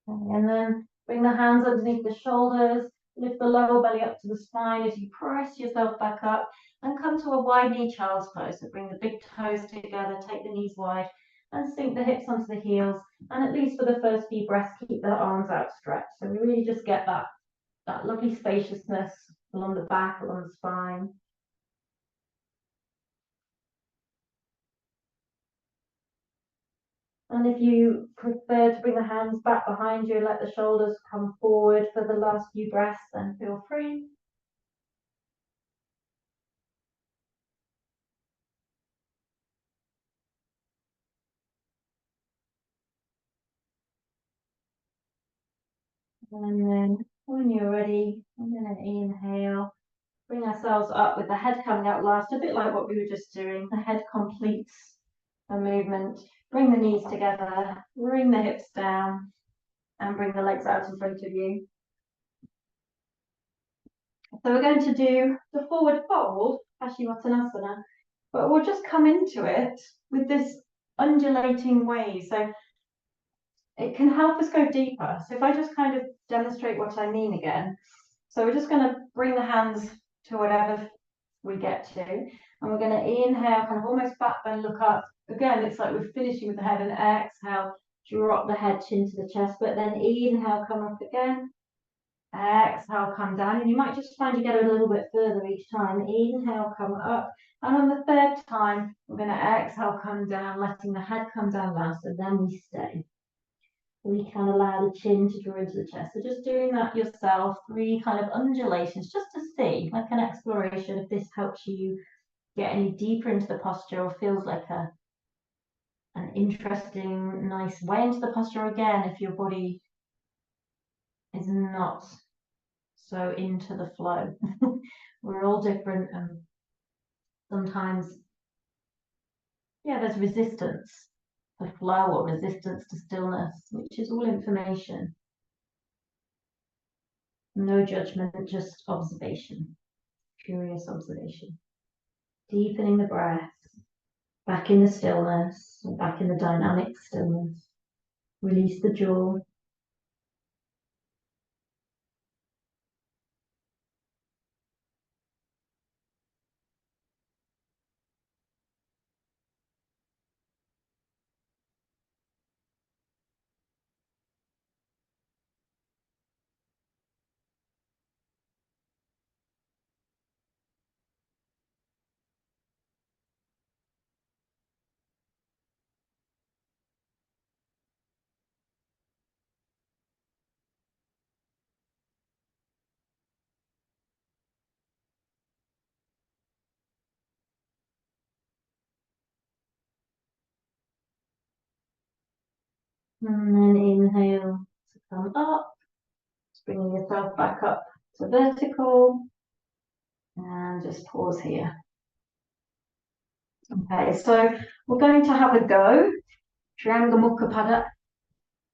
And then bring the hands underneath the shoulders, lift the lower belly up to the spine as you press yourself back up and come to a wide knee child's pose. So bring the big toes together, take the knees wide and sink the hips onto the heels. And at least for the first few breaths, keep the arms outstretched. So we really just get that lovely spaciousness along the back, along the spine. And if you prefer to bring the hands back behind you, let the shoulders come forward for the last few breaths, then feel free. And then when you're ready, I'm going to inhale, bring ourselves up with the head coming out last, a bit like what we were just doing. The head completes the movement. Bring the knees together, bring the hips down, and bring the legs out in front of you. So we're going to do the forward fold, Paschimottanasana, but we'll just come into it with this undulating way. So it can help us go deeper. So if I just kind of demonstrate what I mean again. So we're just going to bring the hands to whatever we get to. And we're going to inhale, kind of almost back bend, look up. Again, it's like we're finishing with the head, and exhale, drop the head, chin to the chest. But then inhale, come up again. Exhale, come down. And you might just find you get a little bit further each time. Inhale, come up. And on the third time, we're going to exhale, come down, letting the head come down last, and then we stay. We can allow the chin to draw into the chest. So just doing that yourself, 3 kind of undulations, just to see, like an exploration, if this helps you get any deeper into the posture or feels like an interesting, nice way into the posture. Again, if your body is not so into the flow. We're all different, and sometimes, yeah, there's resistance to flow or resistance to stillness, which is all information. No judgment, just observation, curious observation. Deepening the breath. Back in the stillness, back in the dynamic stillness. Release the jaw. And then inhale to come up, bringing yourself back up to vertical. And just pause here. Okay, so we're going to have a go. Triangle Mukha Pada,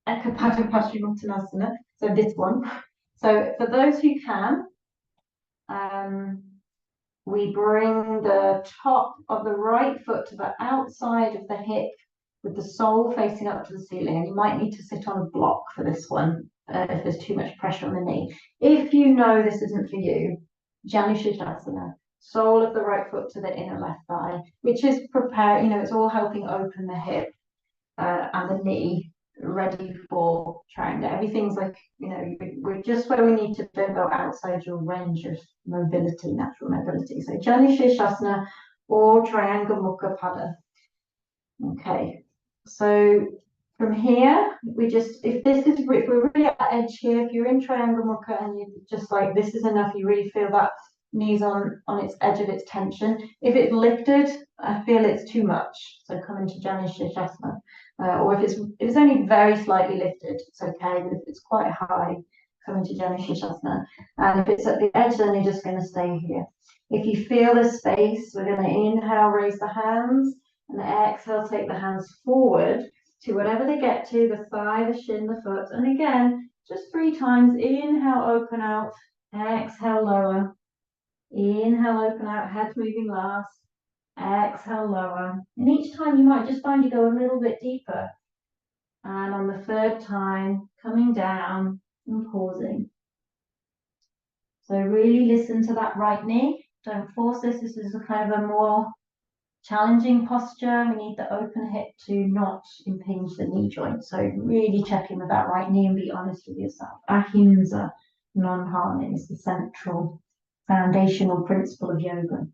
Ekapada Paschimottanasana. So this one. So for those who can, we bring the top of the right foot to the outside of the hip with the sole facing up to the ceiling. And you might need to sit on a block for this one if there's too much pressure on the knee. If you know this isn't for you, Janu Sirsasana, sole of the right foot to the inner left thigh, which is prepared, it's all helping open the hip and the knee, ready for triangle. Everything's like, we're just where we need to go outside your range of mobility, natural mobility. So Janu Sirsasana or Triangle Mukha Pada. Okay, so from here, if we're really at the edge here, if you're in Triangle Mukha and you just like, this is enough, you really feel that knees on its edge of its tension. If it's lifted, I feel it's too much. So come into Janu Sirsasana. Or if it's only very slightly lifted, it's okay. But if it's quite high, come into Janu Sirsasana. And if it's at the edge, then you're just going to stay here. If you feel the space, we're going to inhale, raise the hands, and exhale, take the hands forward to whatever they get to, the thigh, the shin, the foot. And again, just 3 times. Inhale, open out. Exhale, lower. Inhale, open out, head moving last. Exhale, lower. And each time you might just find you go a little bit deeper. And on the 3rd time, coming down and pausing. So really listen to that right knee. Don't force this. This is a kind of a more challenging posture. We need the open hip to not impinge the knee joint. So really check in with that right knee and be honest with yourself. Ahimsa, non-harming, is the central foundational principle of yoga.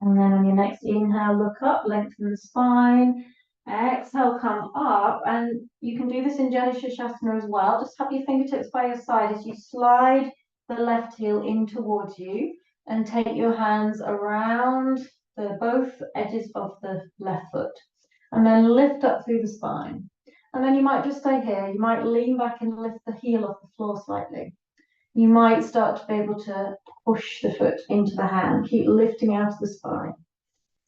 And then on your next inhale, look up, lengthen the spine. Exhale, come up. And you can do this in Janu Sirsasana as well. Just have your fingertips by your side as you slide the left heel in towards you and take your hands around both edges of the left foot. And then lift up through the spine. And then you might just stay here. You might lean back and lift the heel off the floor slightly. You might start to be able to push the foot into the hand. Keep lifting out of the spine.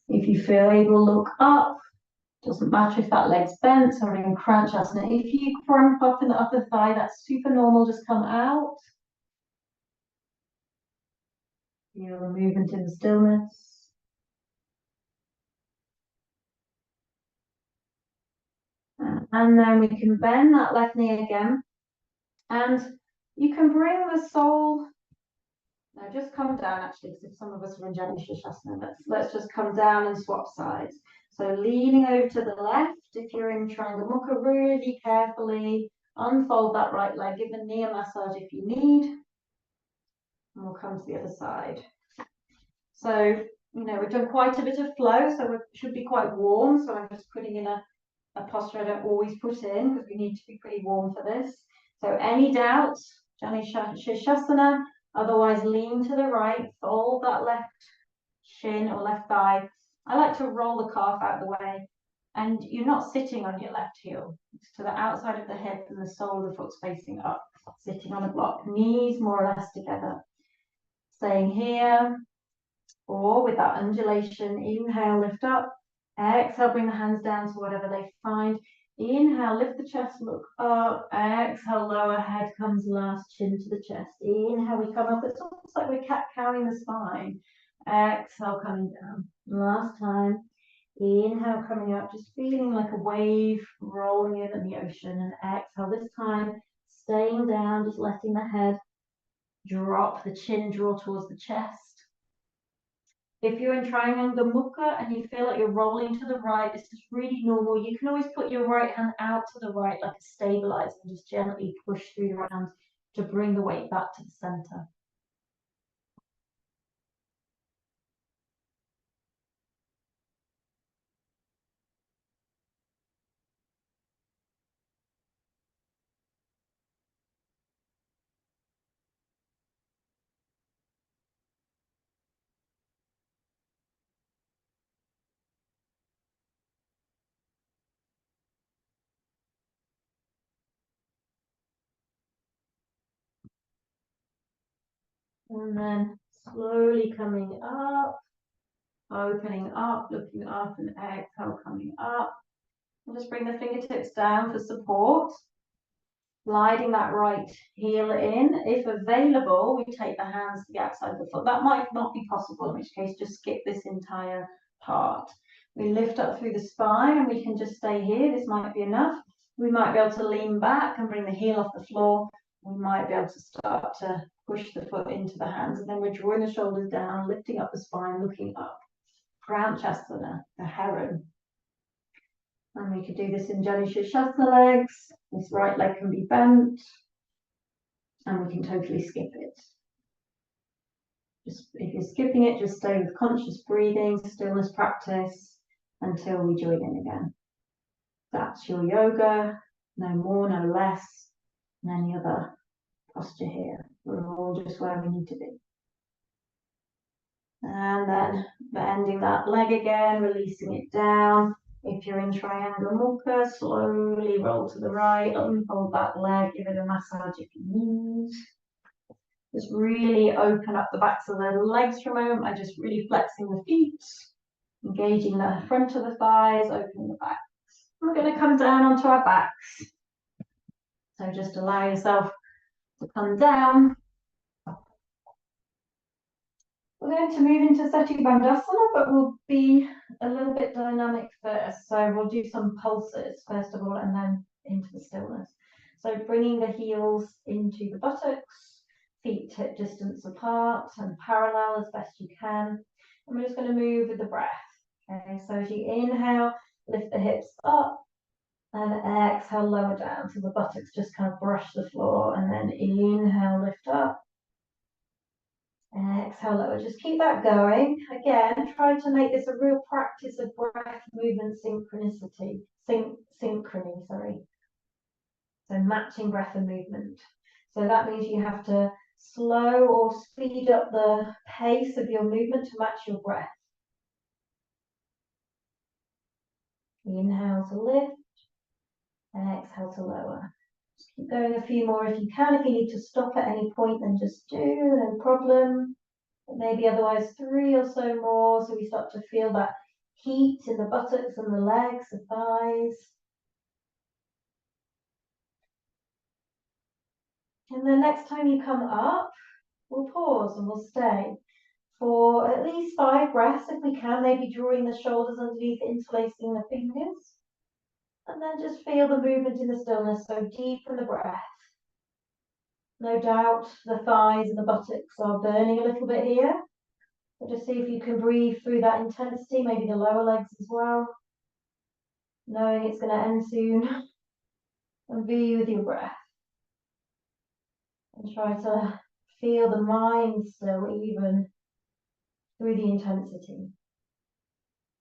If you feel able, look up. Doesn't matter if that leg's bent or in Kranchasana. If you cramp up in the upper thigh, that's super normal. Just come out. Feel the movement in the stillness. And then we can bend that left knee again. And you can bring the sole. Now just come down actually, because if some of us are in Janu Sirsasana, let's just come down and swap sides. So leaning over to the left, if you're in Triangle Mukha, really carefully unfold that right leg, give the knee a massage if you need, and we'll come to the other side. So, we've done quite a bit of flow, so it should be quite warm. So I'm just putting in a posture I don't always put in because we need to be pretty warm for this. So any doubts, Janu Sirsasana, otherwise lean to the right, fold that left shin or left thigh. I like to roll the calf out of the way, and you're not sitting on your left heel. It's to the outside of the hip and the sole of the foot's facing up, sitting on a block, knees more or less together. Staying here, or with that undulation, inhale, lift up, Exhale, bring the hands down to whatever they find. Inhale, lift the chest, look up. Exhale, lower head comes last, chin to the chest. Inhale, we come up. It's almost like we're cat-cowing the spine. Exhale, coming down. Last time. Inhale, coming up, just feeling like a wave rolling in the ocean. And exhale, this time, staying down, just letting the head drop, the chin draw towards the chest. If you're in triangle mukha and you feel like you're rolling to the right, this is really normal. You can always put your right hand out to the right like a stabilizer and just gently push through your right hand to bring the weight back to the center. And then slowly coming up, opening up, looking up, and exhale, coming up. And just bring the fingertips down for support. Sliding that right heel in. If available, we take the hands to the outside of the foot. That might not be possible, in which case just skip this entire part. We lift up through the spine and we can just stay here. This might be enough. We might be able to lean back and bring the heel off the floor. We might be able to start to push the foot into the hands, and then we're drawing the shoulders down, lifting up the spine, looking up. Pranchasana, the heron. And we could do this in Jani Shirshasana legs. This right leg can be bent. And we can totally skip it. Just if you're skipping it, just stay with conscious breathing, stillness practice until we join in again. That's your yoga, no more, no less than any other posture here. We're all just where we need to be. And then bending that leg again, releasing it down. If you're in triangle mukha, slowly roll to the right, unfold that leg, give it a massage if you need. Just really open up the backs of the legs for a moment by just really flexing the feet, engaging the front of the thighs, opening the backs. We're going to come down onto our backs. So just allow yourself to come down. We're going to move into Seti Bandhasana, but we'll be a little bit dynamic first. So we'll do some pulses first of all, and then into the stillness. So bringing the heels into the buttocks, feet hip distance apart and parallel as best you can. And we're just going to move with the breath. Okay, so as you inhale, lift the hips up, and exhale, lower down so the buttocks just kind of brush the floor, and then inhale, lift up. Exhale, lower. Just keep that going. Again, try to make this a real practice of breath movement synchronicity. Synchrony, sorry. So matching breath and movement. So that means you have to slow or speed up the pace of your movement to match your breath. Inhale to lift. Exhale to lower. Just keep going a few more if you can. If you need to stop at any point, then just do, no problem. But maybe otherwise 3 or so more, so we start to feel that heat in the buttocks and the legs, the thighs. And then next time you come up, we'll pause and we'll stay for at least 5 breaths if we can, maybe drawing the shoulders underneath, interlacing the fingers. And then just feel the movement in the stillness, so deepen the breath. No doubt the thighs and the buttocks are burning a little bit here. So just see if you can breathe through that intensity, maybe the lower legs as well. Knowing it's going to end soon. And be with your breath. And try to feel the mind still even through the intensity.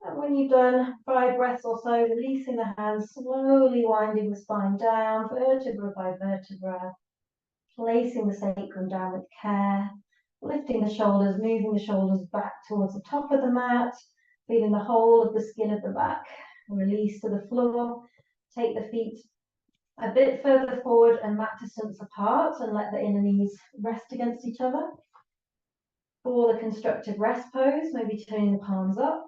And when you've done 5 breaths or so, releasing the hands, slowly winding the spine down, vertebra by vertebra, placing the sacrum down with care, lifting the shoulders, moving the shoulders back towards the top of the mat, feeling the whole of the skin of the back. Release to the floor, take the feet a bit further forward and mat distance apart, and let the inner knees rest against each other. For the constructive rest pose, maybe turning the palms up.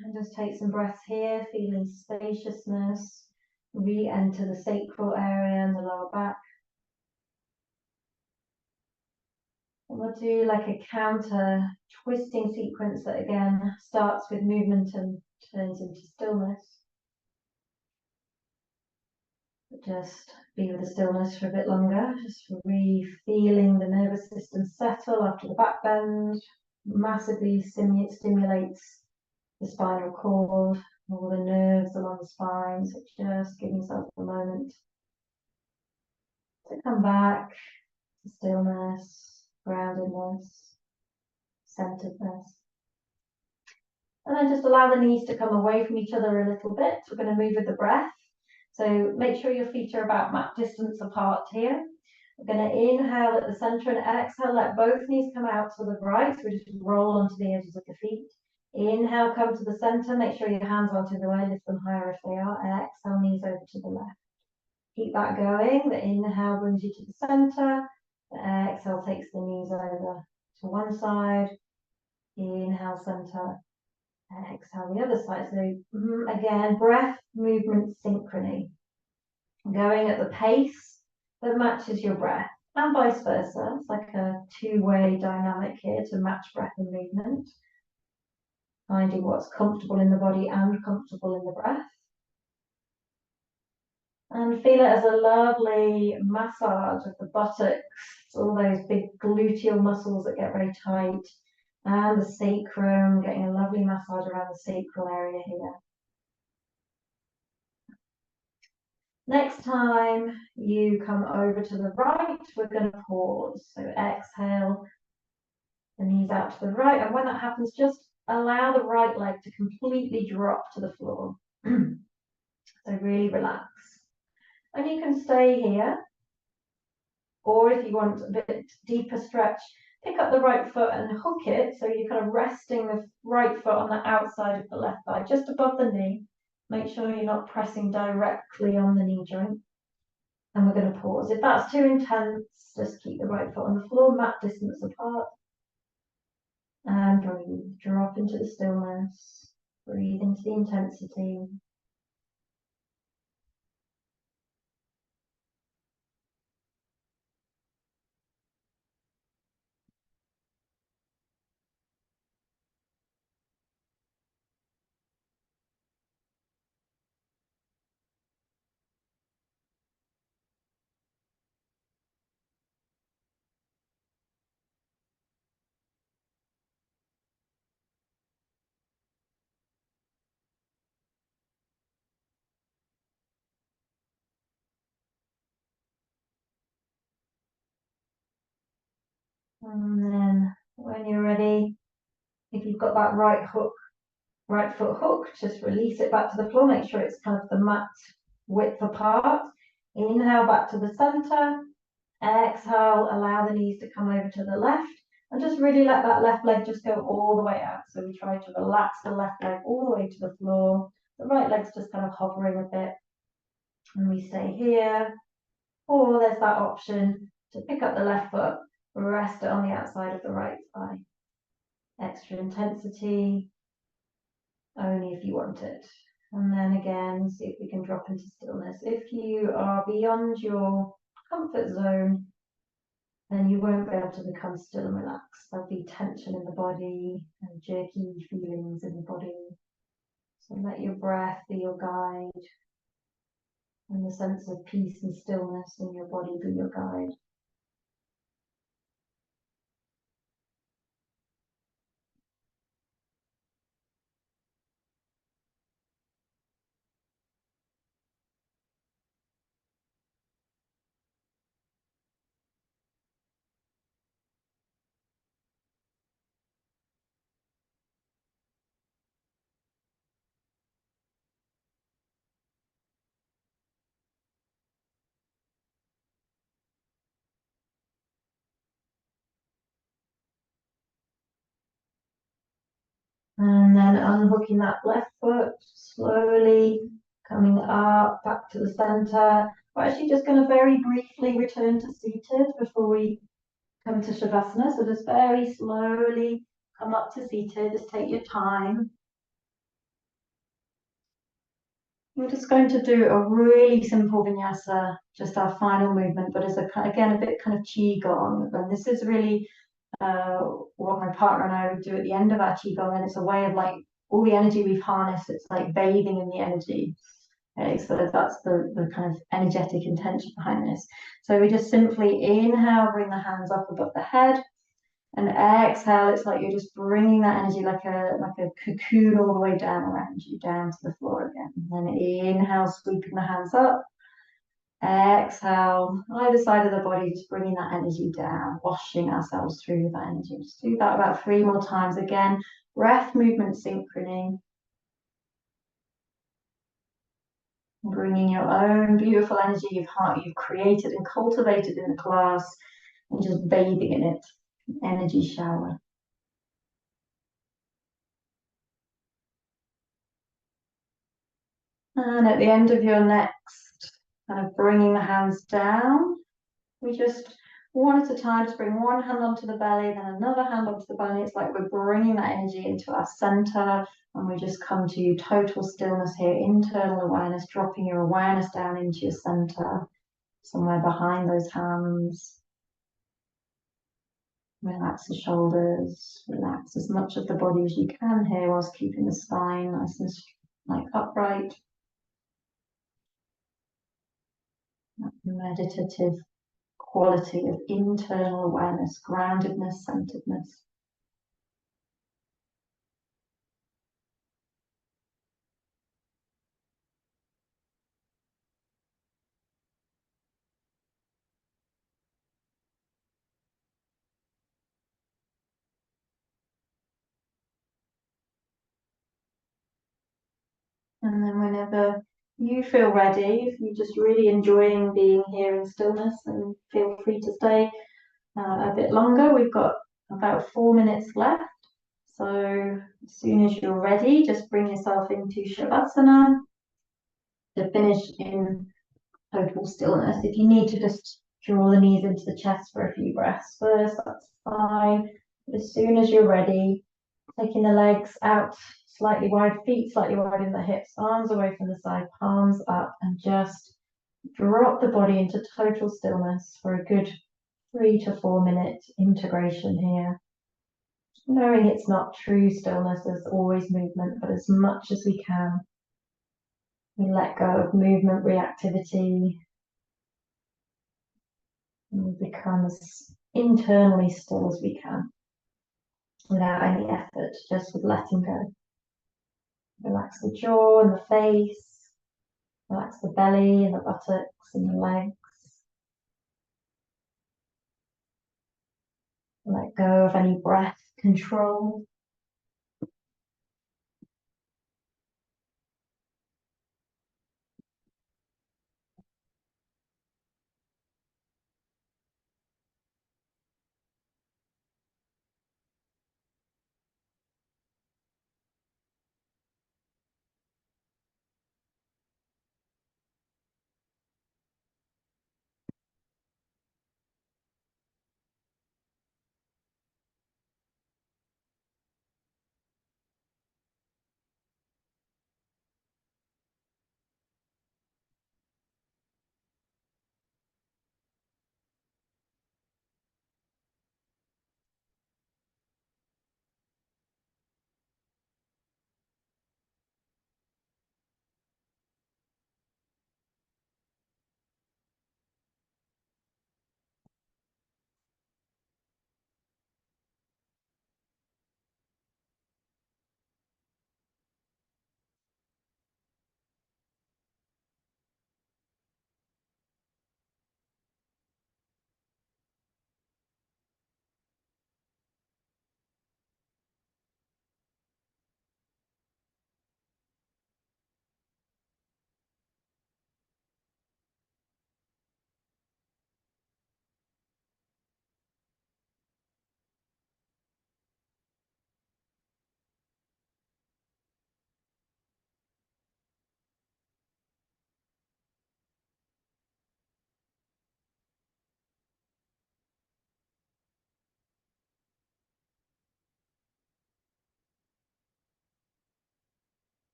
And just take some breaths here, feeling spaciousness. Re-enter the sacral area and the lower back. And we'll do like a counter twisting sequence that again starts with movement and turns into stillness. Just be with the stillness for a bit longer, just re-feeling the nervous system settle after the back bend. Massively stimulates the spinal cord, all the nerves along the spine. So just give yourself a moment to come back to stillness, groundedness, centeredness. And then just allow the knees to come away from each other a little bit. We're going to move with the breath. So make sure your feet are about mat distance apart here. We're going to inhale at the center and exhale, let both knees come out to the right. So we just roll onto the edges of the feet. Inhale, come to the center. Make sure your hands aren't in the way, lift them higher if they are. Exhale, knees over to the left. Keep that going. The inhale brings you to the center. The exhale takes the knees over to one side. Inhale, center. Exhale, the other side. So again, breath, movement, synchrony. Going at the pace that matches your breath, and vice versa. It's like a two-way dynamic here to match breath and movement. Finding what's comfortable in the body and comfortable in the breath. And feel it as a lovely massage of the buttocks, all those big gluteal muscles that get very tight, and the sacrum, getting a lovely massage around the sacral area here. Next time you come over to the right, we're going to pause. So exhale, the knees out to the right. And when that happens, just allow the right leg to completely drop to the floor. So really relax. And you can stay here. Or if you want a bit deeper stretch, pick up the right foot and hook it. So you're kind of resting the right foot on the outside of the left thigh, just above the knee. Make sure you're not pressing directly on the knee joint. And we're going to pause. If that's too intense, just keep the right foot on the floor, mat distance apart. And breathe. Drop into the stillness. Breathe into the intensity. And then when you're ready, if you've got that right foot hooked, just release it back to the floor. Make sure it's kind of the mat width apart. Inhale back to the center. Exhale, allow the knees to come over to the left. And just really let that left leg just go all the way out. So we try to relax the left leg all the way to the floor. The right leg's just kind of hovering a bit. And we stay here. Or there's that option to pick up the left foot, rest it on the outside of the right thigh. Extra intensity, only if you want it. And then again, see if we can drop into stillness. If you are beyond your comfort zone, then you won't be able to become still and relaxed. There'll be tension in the body and jerky feelings in the body. So let your breath be your guide, and the sense of peace and stillness in your body be your guide. And then unhooking that left foot, slowly coming up, back to the center. We're actually just going to very briefly return to seated before we come to Shavasana. So just very slowly come up to seated, just take your time. We're just going to do a really simple vinyasa, just our final movement, but as again, a bit kind of qigong. And this is really uh, what my partner and I would do at the end of our qigong, and it's a way of like all the energy we've harnessed. It's like bathing in the energy. Okay, so that's the kind of energetic intention behind this. So we just simply inhale, bring the hands up above the head, and exhale. It's like you're just bringing that energy like a cocoon all the way down around you, down to the floor again. And then inhale, sweeping the hands up. Exhale, either side of the body, just bringing that energy down, washing ourselves through that energy. Just do that about 3 more times. Again, breath, movement, synchrony. Bringing your own beautiful energy you've created and cultivated in the class, and just bathing in it. Energy shower. And at the end of your next, kind of bringing the hands down, we just one at a time, just bring one hand onto the belly, then another hand onto the belly. It's like we're bringing that energy into our center, and we just come to total stillness here, internal awareness, dropping your awareness down into your center, somewhere behind those hands. Relax the shoulders, relax as much of the body as you can here, whilst keeping the spine nice and like upright. That meditative quality of internal awareness, groundedness, centeredness. And then whenever you feel ready, if you're just really enjoying being here in stillness, then feel free to stay a bit longer. We've got about 4 minutes left. So as soon as you're ready, just bring yourself into Shavasana to finish in total stillness. If you need to just draw the knees into the chest for a few breaths first, that's fine. But as soon as you're ready, taking the legs out slightly wide, feet slightly wide in the hips, arms away from the side, palms up, and just drop the body into total stillness for a good 3 to 4 minute integration here. Knowing it's not true stillness, there's always movement, but as much as we can, we let go of movement, reactivity, and we become as internally still as we can without any effort, just with letting go. Relax the jaw and the face, relax the belly and the buttocks and the legs. Let go of any breath control.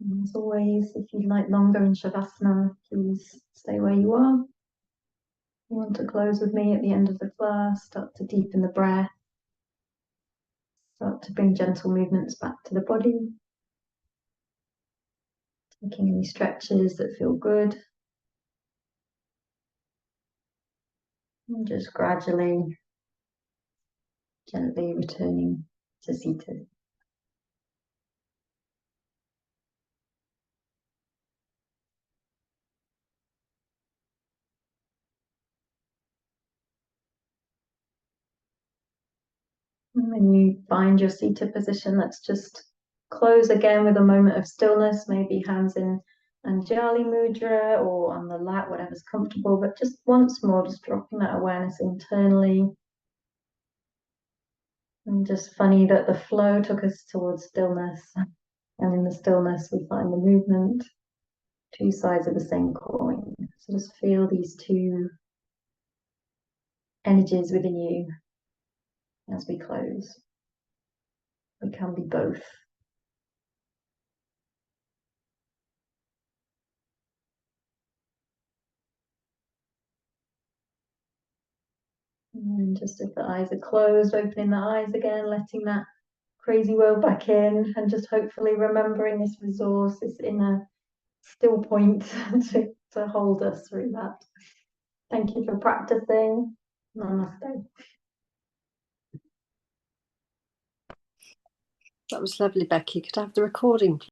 And as always, if you'd like longer in Shavasana, please stay where you are. You want to close with me at the end of the class, start to deepen the breath, start to bring gentle movements back to the body, taking any stretches that feel good, and just gradually, gently returning to seated. And when you find your seated position, let's just close again with a moment of stillness, maybe hands in Anjali Mudra or on the lap, whatever's comfortable, but just once more, just dropping that awareness internally. And just funny that the flow took us towards stillness, and in the stillness we find the movement, two sides of the same coin. So just feel these two energies within you as we close. We can be both. And just if the eyes are closed, opening the eyes again, letting that crazy world back in, and just hopefully remembering this resource, this inner still point to hold us through that. Thank you for practicing. Namaste. That was lovely, Becky. Could I have the recording, please?